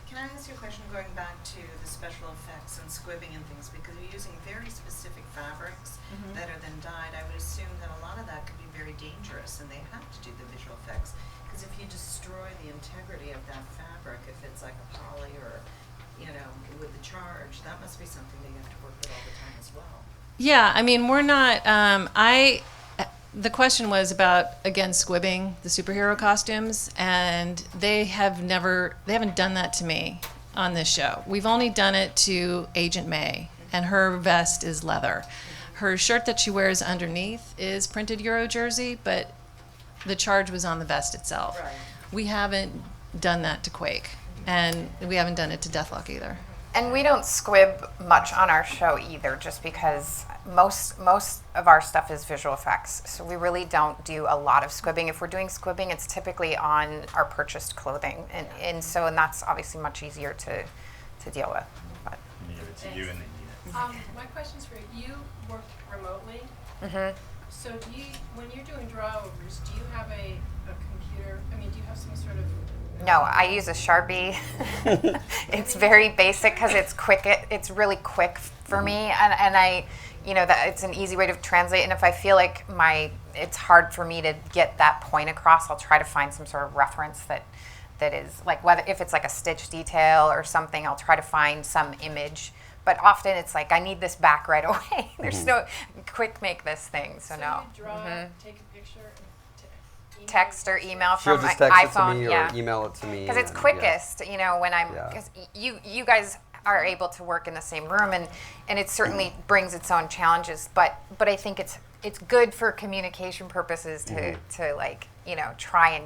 S9: Can I ask you a question going back to the special effects and squibbing and things, because you're using very specific fabrics that are then dyed. I would assume that a lot of that could be very dangerous, and they have to do the visual effects, because if you destroy the integrity of that fabric, if it's like a poly or, you know, with the charge, that must be something that you have to work with all the time as well.
S2: Yeah, I mean, we're not, the question was about, again, squibbing the superhero costumes, and they haven't done that to me on this show. We've only done it to Agent May, and her vest is leather. Her shirt that she wears underneath is printed Euro jersey, but the charge was on the vest itself.
S9: Right.
S2: We haven't done that to Quake, and we haven't done it to Deathlock either.
S7: And we don't squib much on our show either, just because most of our stuff is visual effects. So we really don't do a lot of squibbing. If we're doing squibbing, it's typically on our purchased clothing, and that's obviously much easier to deal with. But.
S1: Give it to you and then
S13: My question's for you. You work remotely.
S7: Mm-hmm.
S13: So when you're doing drawovers, do you have a computer? I mean, do you have some sort of...
S7: No, I use a Sharpie. It's very basic because it's quick. It's really quick for me, and I, that it's an easy way to translate. And if I feel like it's hard for me to get that point across, I'll try to find some sort of reference that is like, whether if it's like a stitch detail or something, I'll try to find some image. But often it's like, I need this back right away. There's no quick make this thing. So no.
S13: You draw, take a picture, and
S7: text or email
S8: She'll
S7: from
S8: just
S7: my
S8: text
S7: iPhone,
S8: it to me or email it to me.
S7: because it's quickest. When I'm, because you guys are able to work in the same room, and it certainly brings its own challenges. But I think it's good for communication purposes to like try and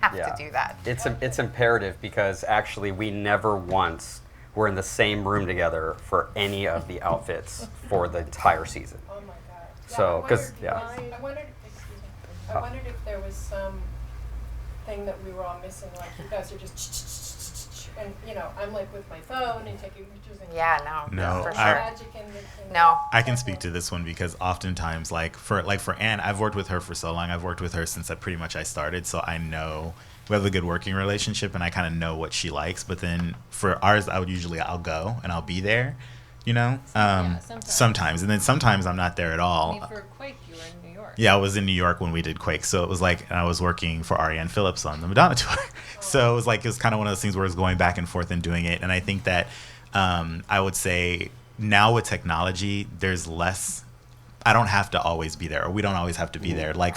S7: have to do that.
S8: It's imperative, because actually we never once were in the same room together for any of the outfits for the entire season.
S13: Oh my God.
S8: So, because
S13: I wondered if there was some thing that we were all missing, like you guys are just and I'm like with my phone and taking pictures and
S1: No,
S13: for
S1: I-
S13: magic and
S7: No.
S1: I can speak to this one because oftentimes, like for Ann, I've worked with her for so long. I've worked with her since I started, so I know we have a good working relationship, and I kind of know what she likes. But then for ours, I'll go and I'll be there, sometimes, and then sometimes I'm not there at all.
S2: I mean, for Quake, you were in New York.
S1: Yeah, I was in New York when we did Quake, so it was like I was working for Ann Phillips on the Madonna tour. So it was kind of one of those things where it was going back and forth and doing it. And I think that I would say now with technology, there's less. I don't have to always be there, or we don't always have to be there. Like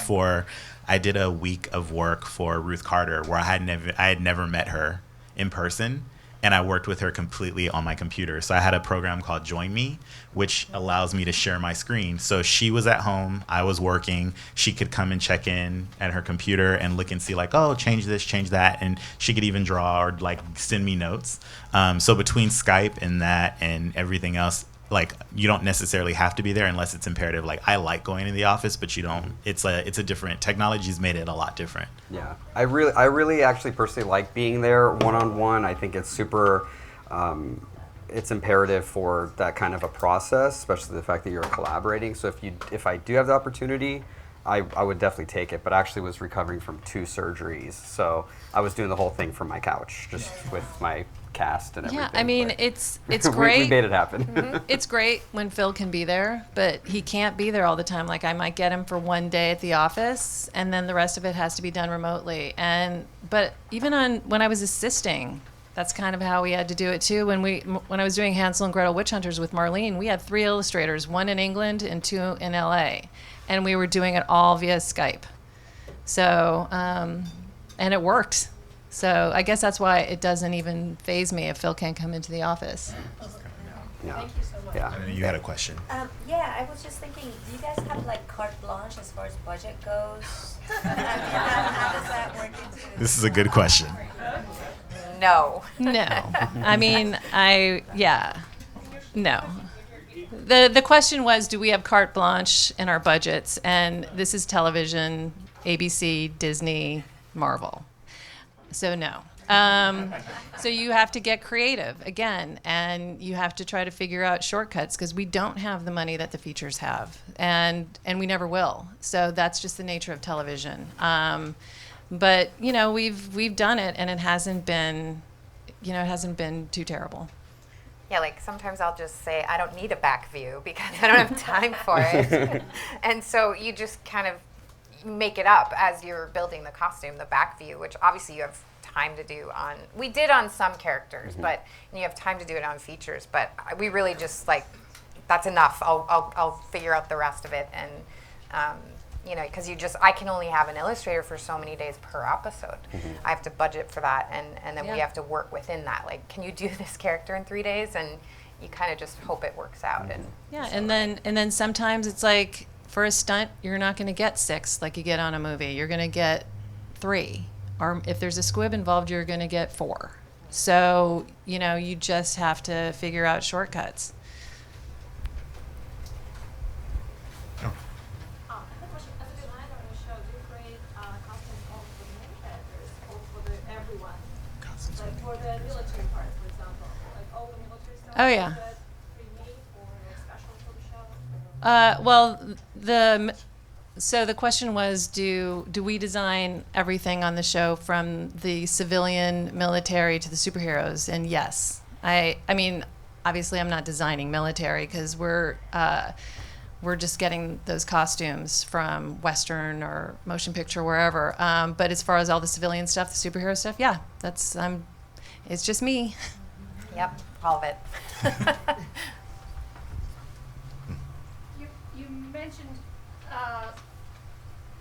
S1: I did a week of work for Ruth Carter where I had never met her in person. And I worked with her completely on my computer. So I had a program called Join Me, which allows me to share my screen. So she was at home, I was working. She could come and check in at her computer and look and see like, oh, change this, change that. And she could even draw or like send me notes. So between Skype and that and everything else, like you don't necessarily have to be there unless it's imperative. Like I like going to the office, but you don't. It's a different. Technology's made it a lot different.
S8: Yeah, I really actually personally like being there one-on-one. I think it's super. It's imperative for that kind of a process, especially the fact that you're collaborating. So if I do have the opportunity, I would definitely take it. But I actually was recovering from 2 surgeries, so I was doing the whole thing from my couch, just with my cast and everything.
S2: Yeah, I mean, it's great.
S8: we made it happen.
S2: It's great when Phil can be there, but he can't be there all the time. Like I might get him for one day at the office, and then the rest of it has to be done remotely. But even when I was assisting, that's kind of how we had to do it too. When I was doing Hansel and Gretel Witch Hunters with Marlene, we had 3 illustrators, 1 in England and 2 in LA, and we were doing it all via Skype. So and it worked. So I guess that's why it doesn't even faze me if Phil can't come into the office.
S8: Yeah.
S13: Thank you so much.
S8: Yeah.
S1: And you had a question.
S14: Yeah, I was just thinking, do you guys have like carte blanche as far as budget goes? How does that work into
S1: This is a good question.
S7: No.
S2: No. I mean, no. The question was, do we have carte blanche in our budgets? And this is television, ABC, Disney, Marvel. So no. So you have to get creative again, and you have to try to figure out shortcuts because we don't have the money that the features have, and we never will. So that's just the nature of television. But we've done it, and it hasn't been too terrible.
S7: Yeah, like sometimes I'll just say I don't need a back view because I don't have time for it, and so you just kind of make it up as you're building the costume, the back view, which obviously you have time to do we did on some characters, but you have time to do it on features, but we really just like, that's enough. I'll figure out the rest of it. And, because I can only have an illustrator for so many days per episode. I have to budget for that. And then we have to work within that. Like, can you do this character in 3 days? And you kind of just hope it works out. And
S2: and then sometimes it's like, for a stunt, you're not going to get 6 like you get on a movie. You're going to get 3. Or if there's a squib involved, you're going to get 4. So, you just have to figure out shortcuts.
S4: I have a question. As a designer on the show, do you create costumes all for the main characters or for everyone? Like for the military part, for example. Like all the military stuff?
S2: Oh, yeah.
S4: Is that pre-made or special for the show?
S2: Well, so the question was, do we design everything on the show from the civilian military to the superheroes? And yes. I mean, obviously I'm not designing military because we're just getting those costumes from Western or motion picture, wherever. But as far as all the civilian stuff, the superhero stuff, yeah, it's just me.
S7: Yep, all of it.
S13: You mentioned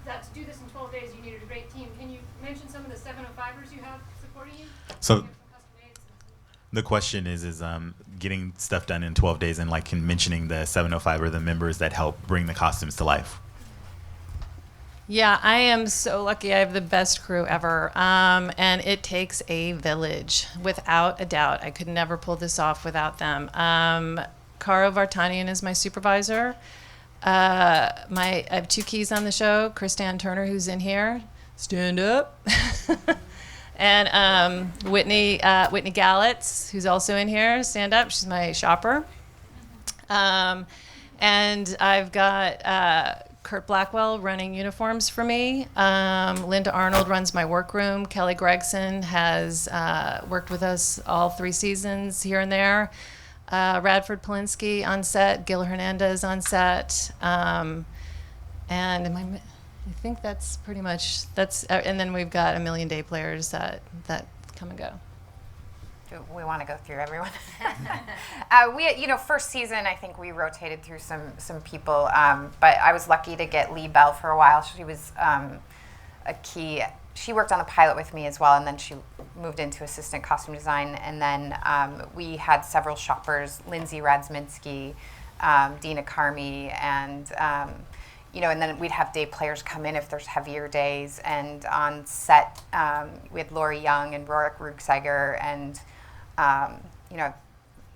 S13: that to do this in 12 days you needed a great team. Can you mention some of the 705ers you have supporting you?
S1: So the question is getting stuff done in 12 days and like mentioning the 705 or the members that help bring the costumes to life.
S2: Yeah, I am so lucky. I have the best crew ever. And it takes a village, without a doubt. I could never pull this off without them. Karo Vartanian is my supervisor. I have 2 keys on the show. Keirsten Turner, who's in here. Stand up. And Whitney Gallitz, who's also in here. Stand up. She's my shopper. And I've got Kurt Blackwell running uniforms for me. Linda Arnold runs my workroom. Kelly Gregson has worked with us all 3 seasons here and there. Radford Polinsky on set. Gil Hernandez on set. And I think that's pretty much, and then we've got a million day players that come and go.
S7: Do we want to go through everyone? First season, I think we rotated through some people, but I was lucky to get Lee Bell for a while. She was a key. She worked on the pilot with me as well, and then she moved into assistant costume design. And then we had several shoppers, Lindsay Radsminski, Dina Carmi, and and then we'd have day players come in if there's heavier days. And on set, we had Lori Young and Rorik Rugsager, and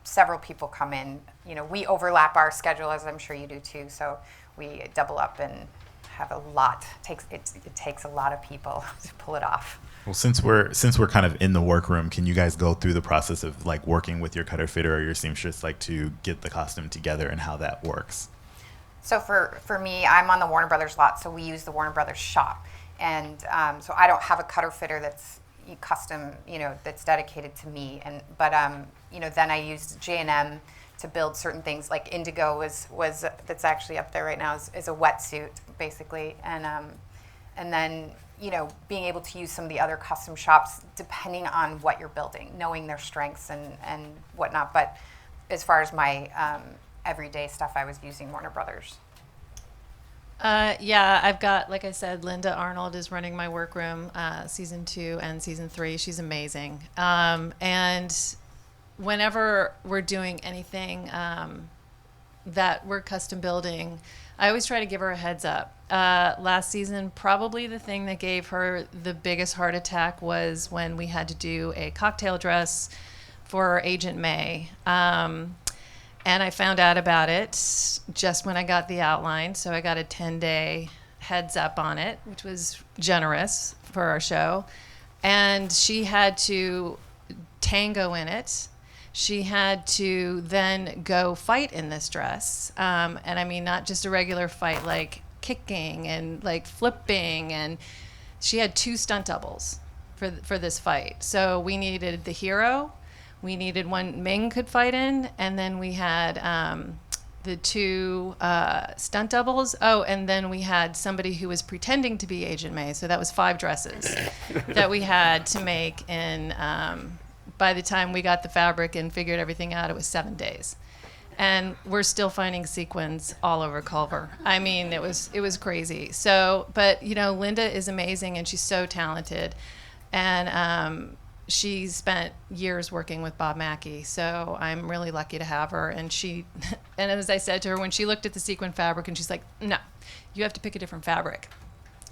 S7: several people come in. We overlap our schedule, as I'm sure you do too. So we double up and have a lot. It takes a lot of people to pull it off.
S1: Well, since we're kind of in the workroom, can you guys go through the process of like working with your cutter fitter or your seamstress, like to get the costume together and how that works?
S7: So for me, I'm on the Warner Brothers lot, so we use the Warner Brothers shop, and so I don't have a cutter fitter that's custom, that's dedicated to me. But then I used J&M to build certain things. Like Indigo was that's actually up there right now is a wetsuit basically, and then being able to use some of the other custom shops depending on what you're building, knowing their strengths and whatnot. But as far as my everyday stuff, I was using Warner Brothers.
S2: Yeah, I've got, like I said, Linda Arnold is running my workroom, season 2 and season 3. She's amazing. And whenever we're doing anything that we're custom building, I always try to give her a heads up. Last season, probably the thing that gave her the biggest heart attack was when we had to do a cocktail dress for Agent May. And I found out about it just when I got the outline. So I got a 10-day heads up on it, which was generous for our show. And she had to tango in it. She had to then go fight in this dress. And I mean, not just a regular fight, like kicking and like flipping. And she had 2 stunt doubles for this fight. So we needed the hero. We needed one Ming could fight in, and then we had the 2 stunt doubles. Oh, and then we had somebody who was pretending to be Agent May. So that was 5 dresses that we had to make. And by the time we got the fabric and figured everything out, it was 7 days. And we're still finding sequins all over Culver. I mean, it was crazy. So, but Linda is amazing, and she's so talented, and she spent years working with Bob Mackie, so I'm really lucky to have her. And and as I said to her, when she looked at the sequin fabric, and she's like, "No, you have to pick a different fabric."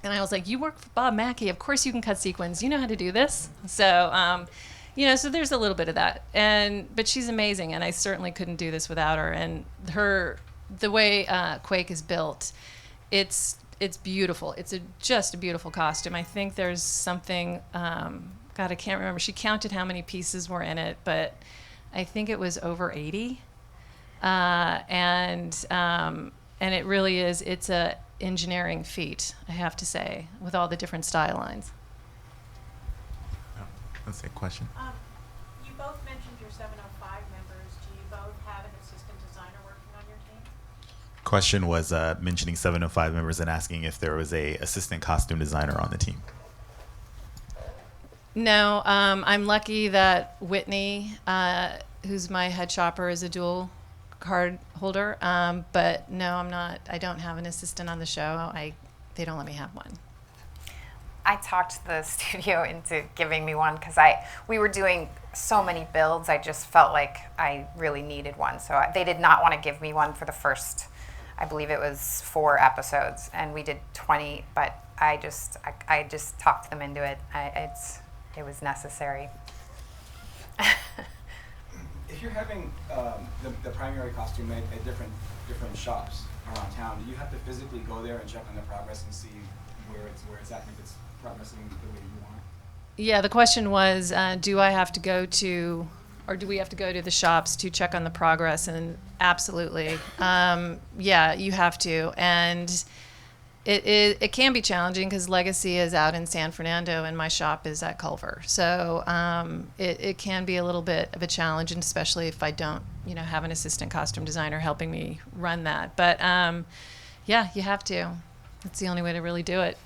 S2: And I was like, "You work for Bob Mackie, of course you can cut sequins. You know how to do this." So, So there's a little bit of that, but she's amazing, and I certainly couldn't do this without her. And the way Quake is built, it's beautiful. It's just a beautiful costume. I think there's something. God, I can't remember. She counted how many pieces were in it, but I think it was over 80. And it really is. It's a engineering feat, I have to say, with all the different style lines.
S1: Let's say question.
S4: You both mentioned your 705 members. Do you both have an assistant designer working on your team?
S1: Question was mentioning 705 members and asking if there was a assistant costume designer on the team.
S2: No, I'm lucky that Whitney, who's my head shopper, is a dual card holder. But no, I'm not. I don't have an assistant on the show. They don't let me have one.
S7: I talked the studio into giving me one because we were doing so many builds. I just felt like I really needed one. So they did not want to give me one for the first, I believe it was 4 episodes, and we did 20. But I just talked them into it. It was necessary.
S12: If you're having the primary costume made at different shops around town, do you have to physically go there and check on the progress and see where it's at, and if it's progressing the way you want?
S2: Yeah, the question was, do I have to go to, or do we have to go to the shops to check on the progress? And absolutely, yeah, you have to. And it can be challenging because Legacy is out in San Fernando and my shop is at Culver. So it can be a little bit of a challenge, and especially if I don't, have an assistant costume designer helping me run that. But yeah, you have to. That's the only way to really do it.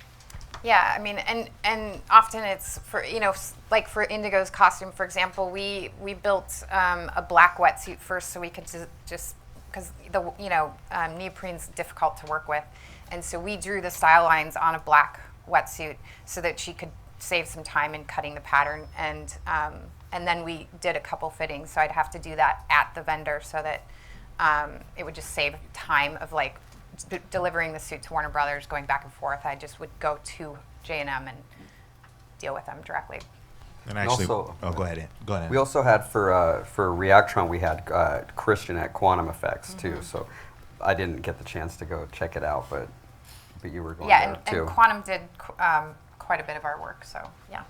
S7: Yeah, I mean, and often it's for, like for Indigo's costume, for example, we built a black wetsuit first so we could just because neoprene's difficult to work with. And so we drew the style lines on a black wetsuit so that she could save some time in cutting the pattern. And then we did a couple fittings. So I'd have to do that at the vendor so that it would just save time of delivering the suit to Warner Brothers, going back and forth. I just would go to J&M and deal with them directly.
S1: And actually,
S8: also,
S1: go ahead. Go ahead.
S8: We also had for Reactron, we had Keirsten at Quantum Effects too. So I didn't get the chance to go check it out, but you were going there too.
S7: And Quantum did quite a bit of our work. So yeah.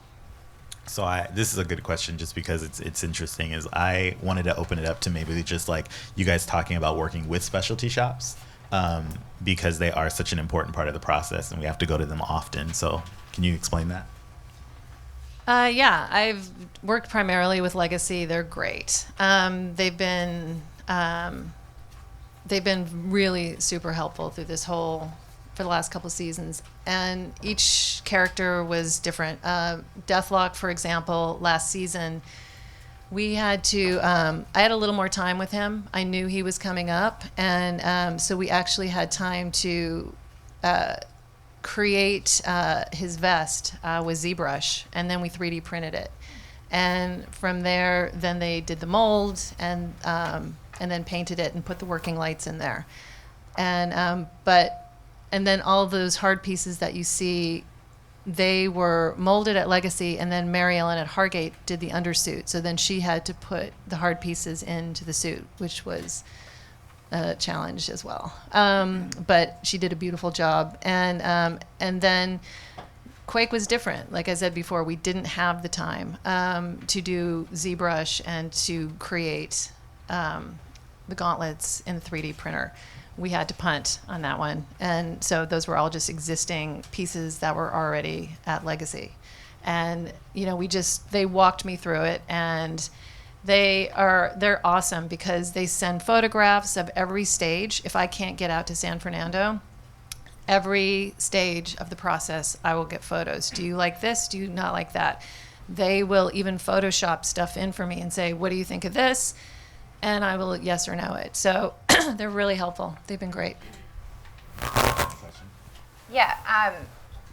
S1: So this is a good question, just because it's interesting. Is I wanted to open it up to maybe just like you guys talking about working with specialty shops, because they are such an important part of the process, and we have to go to them often. So can you explain that?
S2: Yeah, I've worked primarily with Legacy. They're great. They've been really super helpful through this for the last couple seasons, and each character was different. Deathlock, for example, last season, we had to, I had a little more time with him. I knew he was coming up, and so we actually had time to create his vest with ZBrush, and then we 3D printed it. And from there, then they did the mold, and then painted it and put the working lights in there. And then all those hard pieces that you see, they were molded at Legacy, and then Mary Ellen at Hargate did the undersuit. So then she had to put the hard pieces into the suit, which was a challenge as well. But she did a beautiful job. And then Quake was different. Like I said before, we didn't have the time to do ZBrush and to create the gauntlets in the 3D printer. We had to punt on that one. And so those were all just existing pieces that were already at Legacy. And, they walked me through it, and they're awesome because they send photographs of every stage. If I can't get out to San Fernando, every stage of the process, I will get photos. Do you like this? Do you not like that? They will even Photoshop stuff in for me and say, what do you think of this? And I will yes or no it. So they're really helpful. They've been great.
S7: Yeah,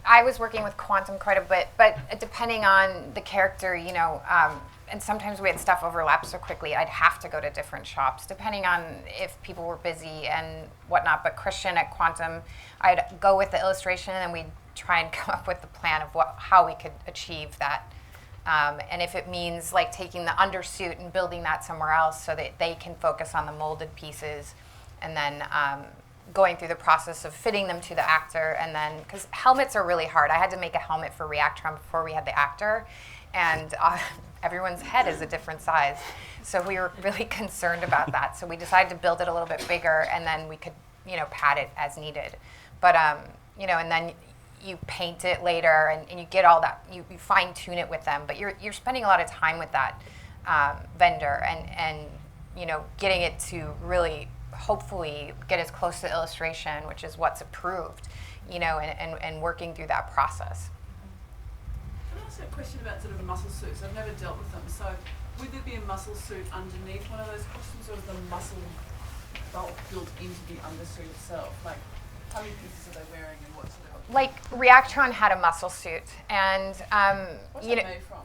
S7: I was working with Quantum quite a bit, but depending on the character, and sometimes we had stuff overlap so quickly, I'd have to go to different shops, depending on if people were busy and whatnot. But Keirsten at Quantum, I'd go with the illustration, and we'd try and come up with the plan of how we could achieve that And if it means like taking the undersuit and building that somewhere else so that they can focus on the molded pieces, and then going through the process of fitting them to the actor, and then, because helmets are really hard. I had to make a helmet for Reactron before we had the actor, and everyone's head is a different size. So we were really concerned about that. So we decided to build it a little bit bigger, and then we could, pad it as needed. But, and then you paint it later, and you get all that, you fine tune it with them, but you're spending a lot of time with that vendor, and getting it to really hopefully get as close to illustration, which is what's approved, and working through that process.
S15: Can I ask a question about sort of muscle suits? I've never dealt with them. So would there be a muscle suit underneath one of those costumes, or is the muscle bulk built into the undersuit itself? Like, how many pieces are they wearing, and what's the...
S7: Like, Reactron had a muscle suit, and
S15: what's it made from?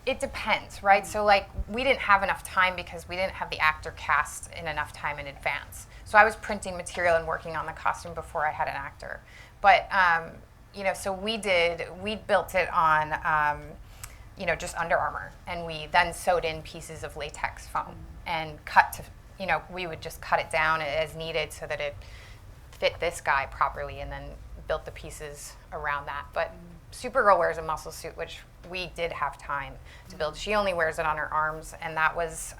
S7: It depends, right? So like, we didn't have enough time because we didn't have the actor cast in enough time in advance. So I was printing material and working on the costume before I had an actor. But so we built it on just Under Armour, and we then sewed in pieces of latex foam and cut to, we would just cut it down as needed so that it fit this guy properly, and then built the pieces around that. But SuperGirl wears a muscle suit, which we did have time to build. She only wears it on her arms, and that was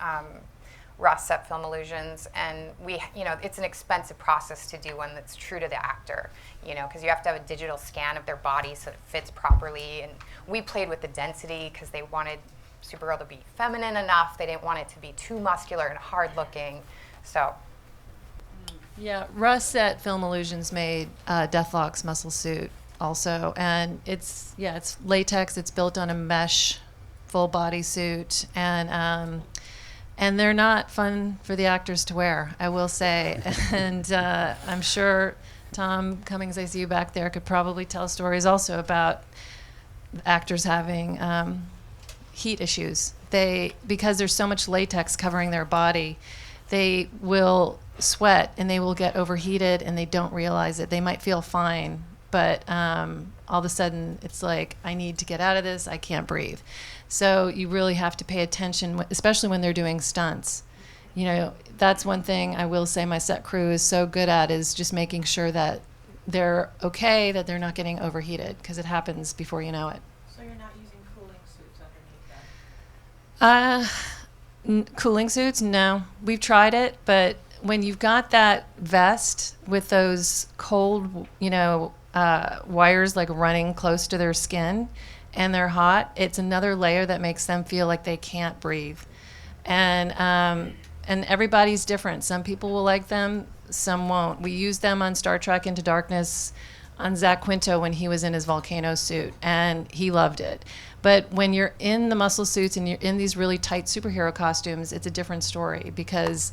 S7: Russ at Film Illusions. And it's an expensive process to do one that's true to the actor, because you have to have a digital scan of their body so it fits properly. And we played with the density because they wanted SuperGirl to be feminine enough. They didn't want it to be too muscular and hard looking. So.
S2: Yeah, Russ at Film Illusions made Deathlock's muscle suit also, and it's latex. It's built on a mesh full body suit, and they're not fun for the actors to wear, I will say. And I'm sure Tom Cummings, I see you back there, could probably tell stories also about actors having heat issues. Because there's so much latex covering their body, they will sweat and they will get overheated, and they don't realize it. They might feel fine, but all of a sudden it's like, I need to get out of this, I can't breathe. So you really have to pay attention, especially when they're doing stunts. That's one thing I will say my set crew is so good at, is just making sure that they're okay, that they're not getting overheated, because it happens before you know it.
S4: So you're not using cooling suits underneath that?
S2: Cooling suits? No. We've tried it, but when you've got that vest with those cold, wires like running close to their skin, and they're hot, it's another layer that makes them feel like they can't breathe. And everybody's different. Some people will like them, some won't. We used them on Star Trek Into Darkness on Zach Quinto when he was in his volcano suit, and he loved it. But when you're in the muscle suits and you're in these really tight superhero costumes, it's a different story, because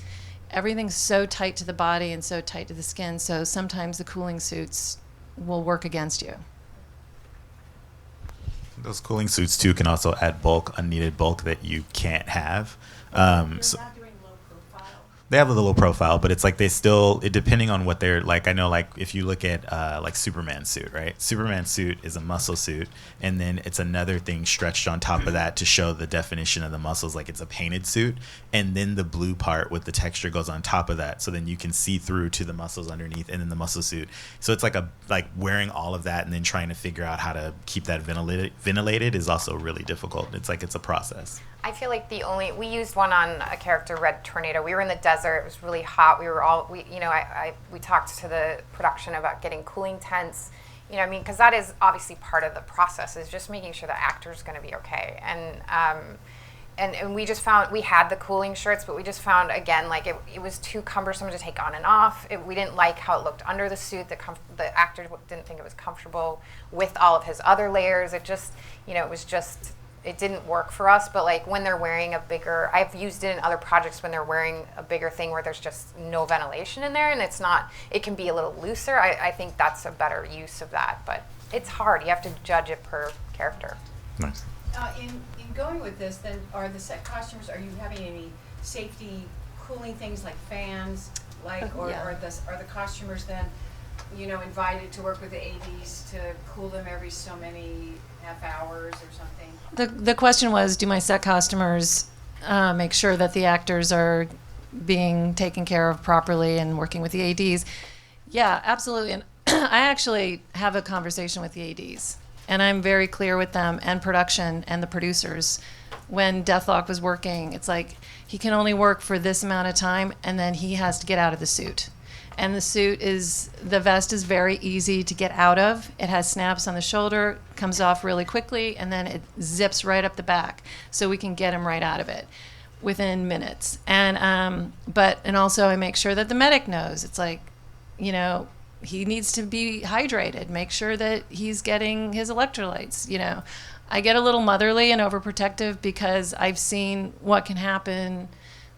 S2: everything's so tight to the body and so tight to the skin, so sometimes the cooling suits will work against you.
S1: Those cooling suits too can also add bulk, unneeded bulk that you can't have. So they have a low profile, but it's like depending on what they're like. I know, like, if you look at like Superman suit, right? Superman suit is a muscle suit, and then it's another thing stretched on top of that to show the definition of the muscles, like it's a painted suit, and then the blue part with the texture goes on top of that, so then you can see through to the muscles underneath, and then the muscle suit. So it's like wearing all of that and then trying to figure out how to keep that ventilated is also really difficult. It's a process.
S7: I feel like we used one on a character, Red Tornado. We were in the desert. It was really hot. We talked to the production about getting cooling tents, because that is obviously part of the process, is just making sure the actor's going to be okay. And we just found, we had the cooling shirts, but we just found, again, like it was too cumbersome to take on and off. We didn't like how it looked under the suit. The actor didn't think it was comfortable with all of his other layers. It just, it didn't work for us. But like when they're wearing I've used it in other projects when they're wearing a bigger thing where there's just no ventilation in there, and it can be a little looser. I think that's a better use of that, but it's hard. You have to judge it per character.
S1: Nice.
S4: In going with this, then, are the set costumes, are you having any safety cooling things like fans, or are the costumers then
S16: invited to work with the ADs to cool them every so many half hours or something?
S2: The question was, do my set costumers make sure that the actors are being taken care of properly and working with the ADs? Yeah, absolutely. And I actually have a conversation with the ADs, and I'm very clear with them and production and the producers. When Deathlock was working, it's like he can only work for this amount of time, and then he has to get out of the suit. And the vest is very easy to get out of. It has snaps on the shoulder, comes off really quickly, and then it zips right up the back. So we can get him right out of it within minutes. And also I make sure that the medic knows. It's like, he needs to be hydrated. Make sure that he's getting his electrolytes, I get a little motherly and overprotective because I've seen what can happen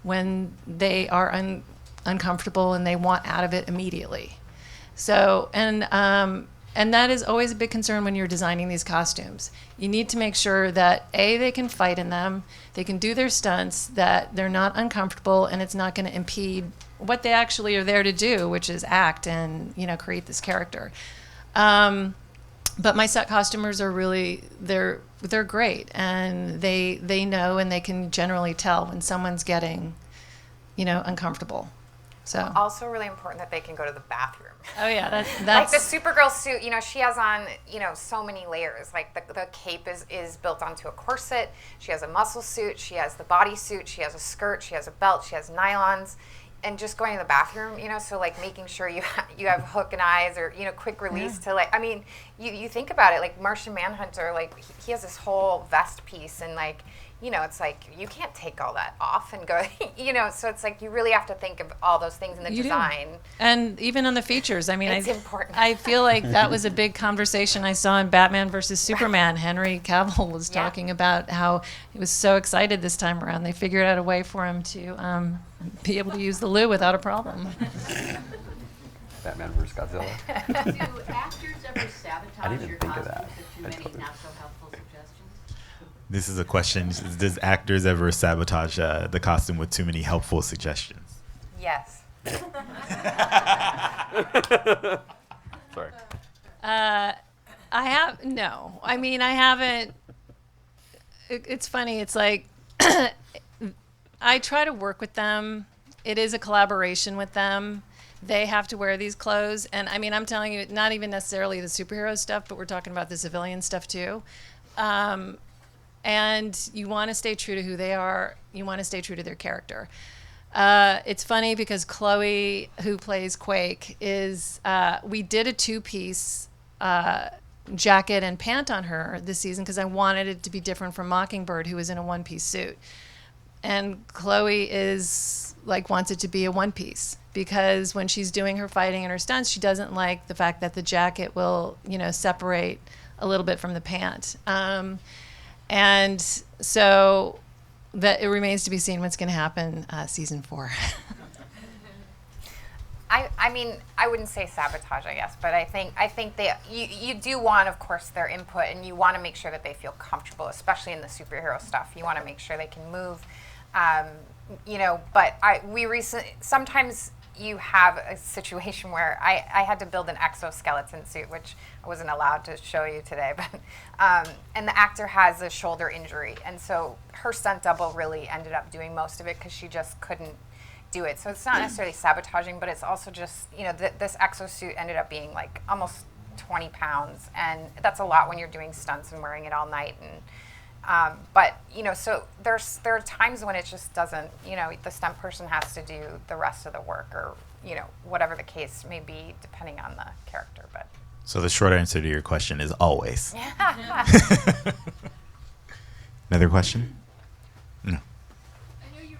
S2: when they are uncomfortable and they want out of it immediately. So, and that is always a big concern when you're designing these costumes. You need to make sure that they can fight in them, they can do their stunts, that they're not uncomfortable, and it's not going to impede what they actually are there to do, which is act and, create this character. But my set costumers are really, they're great, and they know, and they can generally tell when someone's getting, uncomfortable. So
S7: also really important that they can go to the bathroom.
S2: Oh yeah, that's
S7: like the Supergirl suit. She has on so many layers. Like the cape is built onto a corset. She has a muscle suit. She has the body suit. She has a skirt. She has a belt. She has nylons. And just going to the bathroom, so like making sure you have hook and eyes or quick release to like. I mean, you think about it, like Martian Manhunter, like he has this whole vest piece, and like it's like you can't take all that off and go, So it's like you really have to think of all those things in the design.
S2: Do. And even on the features, I mean,
S7: it's important.
S2: I feel like that was a big conversation I saw in Batman versus Superman. Henry Cavill was talking about how he was so excited this time around. They figured out a way for him to be able to use the loo without a problem.
S8: Batman versus Godzilla.
S17: Do actors ever sabotage your costumes with too many not so helpful suggestions?
S1: This is a question. Does actors ever sabotage the costume with too many helpful suggestions?
S7: Yes.
S8: Sorry.
S2: I haven't. It's funny. It's like I try to work with them. It is a collaboration with them. They have to wear these clothes. And I mean, I'm telling you, not even necessarily the superhero stuff, but we're talking about the civilian stuff too. And you want to stay true to who they are. You want to stay true to their character. It's funny because Chloe, who plays Quake, we did a two-piece jacket and pant on her this season because I wanted it to be different from Mockingbird, who was in a one-piece suit. And Chloe wants it to be a one-piece because when she's doing her fighting and her stunts, she doesn't like the fact that the jacket will, separate a little bit from the pant. And so that it remains to be seen what's going to happen season 4.
S7: I mean, I wouldn't say sabotage, I guess, but I think you do want, of course, their input, and you want to make sure that they feel comfortable, especially in the superhero stuff. You want to make sure they can move, But sometimes you have a situation where I had to build an exoskeleton suit, which I wasn't allowed to show you today, but and the actor has a shoulder injury, and so her stunt double really ended up doing most of it because she just couldn't do it. So it's not necessarily sabotaging, but it's also just, this exosuit ended up being like almost 20 pounds, and that's a lot when you're doing stunts and wearing it all night. And but so there are times when it just doesn't, the stunt person has to do the rest of the work, or whatever the case may be, depending on the character. But
S1: so the short answer to your question is always. Another question? No.
S11: I know in your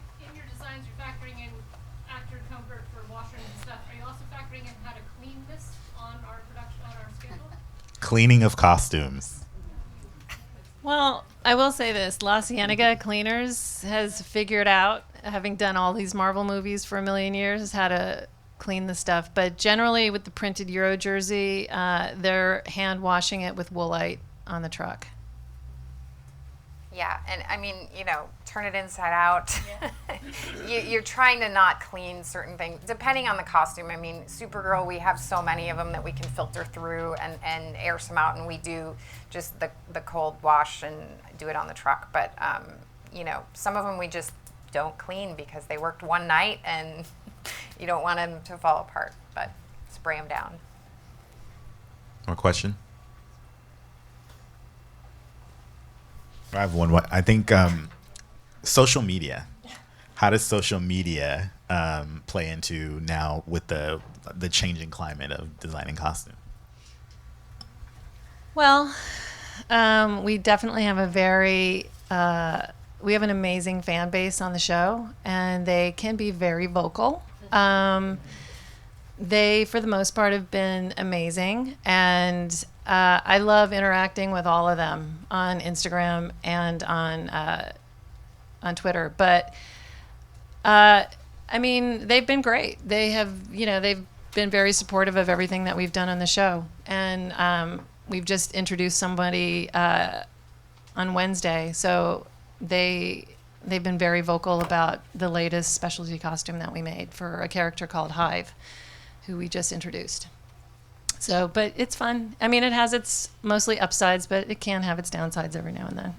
S11: designs you're factoring in actor comfort for washing and stuff. Are you also factoring in how to clean this on our schedule?
S1: Cleaning of costumes.
S2: Well, I will say this. La Cienega Cleaners has figured out, having done all these Marvel movies for a million years, how to clean the stuff. But generally with the printed Euro jersey, they're hand washing it with Woolite on the truck.
S7: Yeah, and I mean, turn it inside out. You're trying to not clean certain things, depending on the costume. I mean, SuperGirl, we have so many of them that we can filter through and air some out, and we do just the cold wash and do it on the truck. But, some of them we just don't clean because they worked one night and you don't want them to fall apart, but spray them down.
S1: More question? I have one. I think social media. How does social media play into now with the changing climate of designing costume?
S2: Well, we definitely have we have an amazing fan base on the show, and they can be very vocal. They, for the most part, have been amazing, and I love interacting with all of them on Instagram and on Twitter. But I mean, they've been great. They have, they've been very supportive of everything that we've done on the show, and we've just introduced somebody on Wednesday, so they've been very vocal about the latest specialty costume that we made for a character called Hive, who we just introduced. So, but it's fun. I mean, it has its mostly upsides, but it can have its downsides every now and then.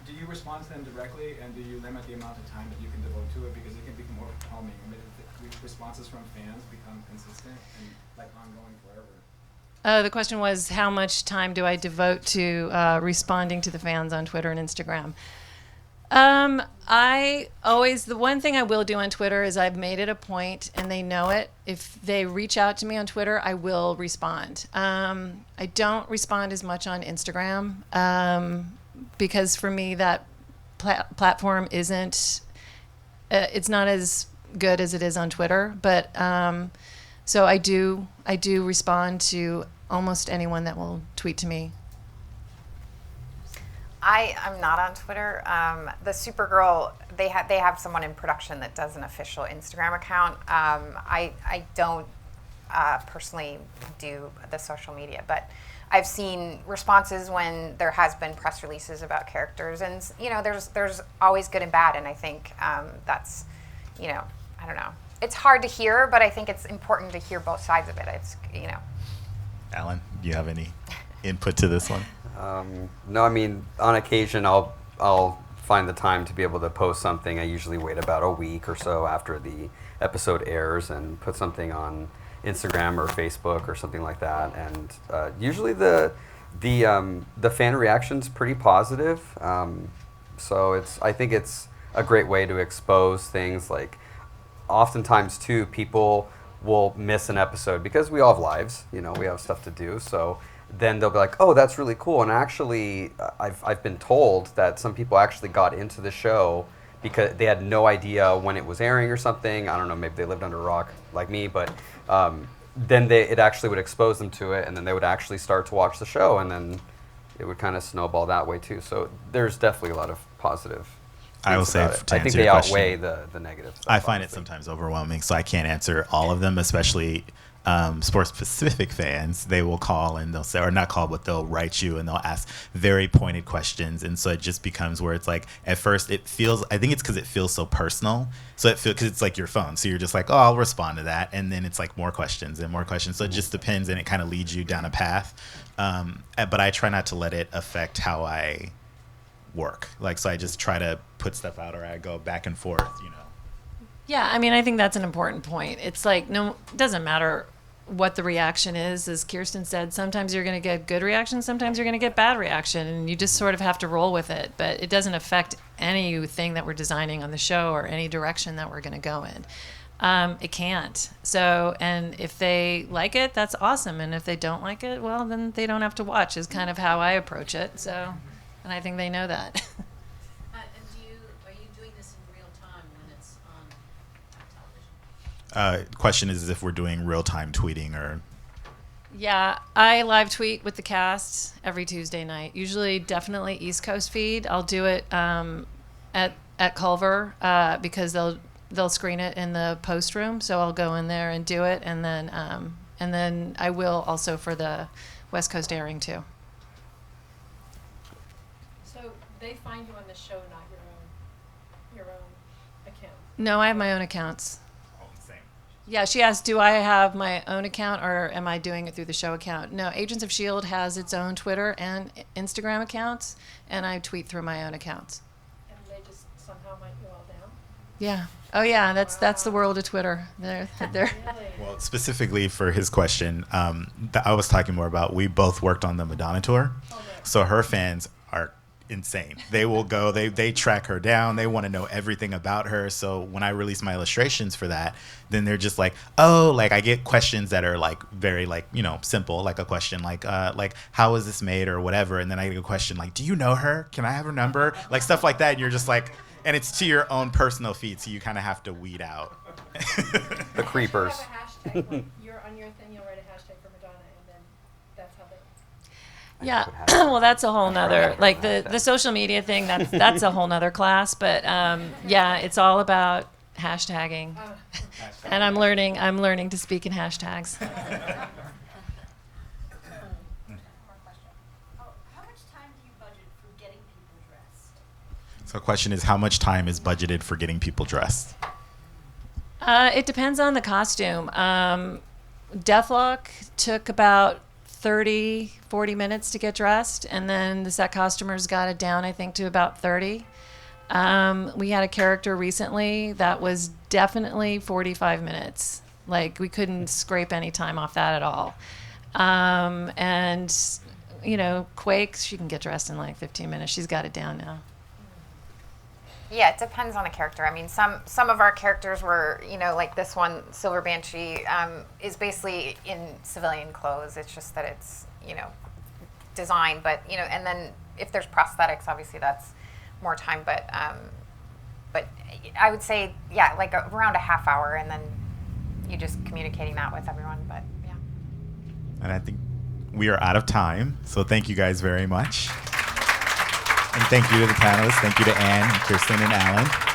S12: Do you respond to them directly, and do you limit the amount of time that you can devote to it, because it can become overwhelming? I mean, the responses from fans become consistent and ongoing forever.
S2: The question was, how much time do I devote to responding to the fans on Twitter and Instagram? The one thing I will do on Twitter is I've made it a point, and they know it. If they reach out to me on Twitter, I will respond. I don't respond as much on Instagram because for me that platform isn't, it's not as good as it is on Twitter. But so I do respond to almost anyone that will tweet to me.
S7: I'm not on Twitter. The SuperGirl, they have someone in production that does an official Instagram account. I don't personally do the social media, but I've seen responses when there has been press releases about characters, and there's always good and bad, and I think that's, I don't know. It's hard to hear, but I think it's important to hear both sides of it.
S1: Alan, do you have any input to this one?
S8: No, I mean, on occasion I'll find the time to be able to post something. I usually wait about a week or so after the episode airs and put something on Instagram or Facebook or something like that. And usually the fan reaction's pretty positive. So I think it's a great way to expose things. Like, oftentimes too, people will miss an episode because we all have lives. We have stuff to do. So then they'll be like, oh, that's really cool. And actually, I've been told that some people actually got into the show because they had no idea when it was airing or something. I don't know, maybe they lived under a rock like me, but then it actually would expose them to it, and then they would actually start to watch the show, and then it would kind of snowball that way too. So there's definitely a lot of positive.
S1: I will say,
S8: I think they outweigh the negatives.
S1: I find it sometimes overwhelming, so I can't answer all of them, especially sports-specific fans. They will call and they'll say, or not call, but they'll write you and they'll ask very pointed questions, and so it just becomes where it's like, at first it feels, I think it's because it feels so personal, so it feels, because it's like your phone, so you're just like, oh, I'll respond to that, and then it's like more questions and more questions, so it just depends, and it kind of leads you down a path, but I try not to let it affect how I work, so I just try to put stuff out, or I go back and forth,
S2: Yeah, I mean, I think that's an important point. It's like, it doesn't matter what the reaction is. As Keirsten said, sometimes you're going to get good reaction, sometimes you're going to get bad reaction, and you just sort of have to roll with it. But it doesn't affect anything that we're designing on the show or any direction that we're going to go in. It can't. So, and if they like it, that's awesome. And if they don't like it, well, then they don't have to watch, is kind of how I approach it. So, and I think they know that.
S1: Question is if we're doing real-time tweeting or...
S2: Yeah, I live tweet with the cast every Tuesday night. Usually, definitely East Coast feed. I'll do it at Culver because they'll screen it in the post room. So I'll go in there and do it, and then I will also for the West Coast airing too.
S13: they find you on the show, not your own account?
S2: No, I have my own accounts. Yeah, she asked, do I have my own account or am I doing it through the show account? No, Agents of S.H.I.E.L.D. has its own Twitter and Instagram accounts, and I tweet through my own accounts.
S13: And they just somehow mic you all down?
S2: Yeah. Oh, yeah, that's the world of Twitter. They're
S1: Well, specifically for his question, I was talking more about, we both worked on the Madonna tour, so her fans are insane. They will go, they track her down, they want to know everything about her. So when I release my illustrations for that, then they're just like, oh, like I get questions that are like very like, you know, simple, like a question like how was this made or whatever, and then I get a question like, do you know her? Can I have her number? Like stuff like that, and you're just like, and it's to your own personal feed, so you kind of have to weed out
S8: the creepers.
S13: You have a hashtag. Like you're on your thing, you'll write a hashtag for Madonna, and then that's how they.
S2: Yeah, well, that's a whole nother, like the social media thing, that's a whole nother class, but yeah, it's all about hashtagging. And I'm learning to speak in hashtags.
S17: How much time do you budget for getting people dressed?
S1: So the question is, how much time is budgeted for getting people dressed?
S2: It depends on the costume. Deathlock took about 40 minutes to get dressed, and then the set costumers got it down, I think, to about 30. We had a character recently that was definitely 45 minutes. Like, we couldn't scrape any time off that at all. And, you know, Quake, she can get dressed in like 15 minutes. She's got it down now.
S7: Yeah, it depends on the character. I mean, some of our characters were, you know, like this one, Silver Banshee, is basically in civilian clothes. It's just that it's, you know, designed, but, you know, and then if there's prosthetics, obviously that's more time, but I would say, yeah, like around a half hour, and then you just communicating that with everyone, but yeah.
S1: And I think we are out of time, so thank you guys very much. And thank you to the panelists. Thank you to Ann, Keirsten, and Alan.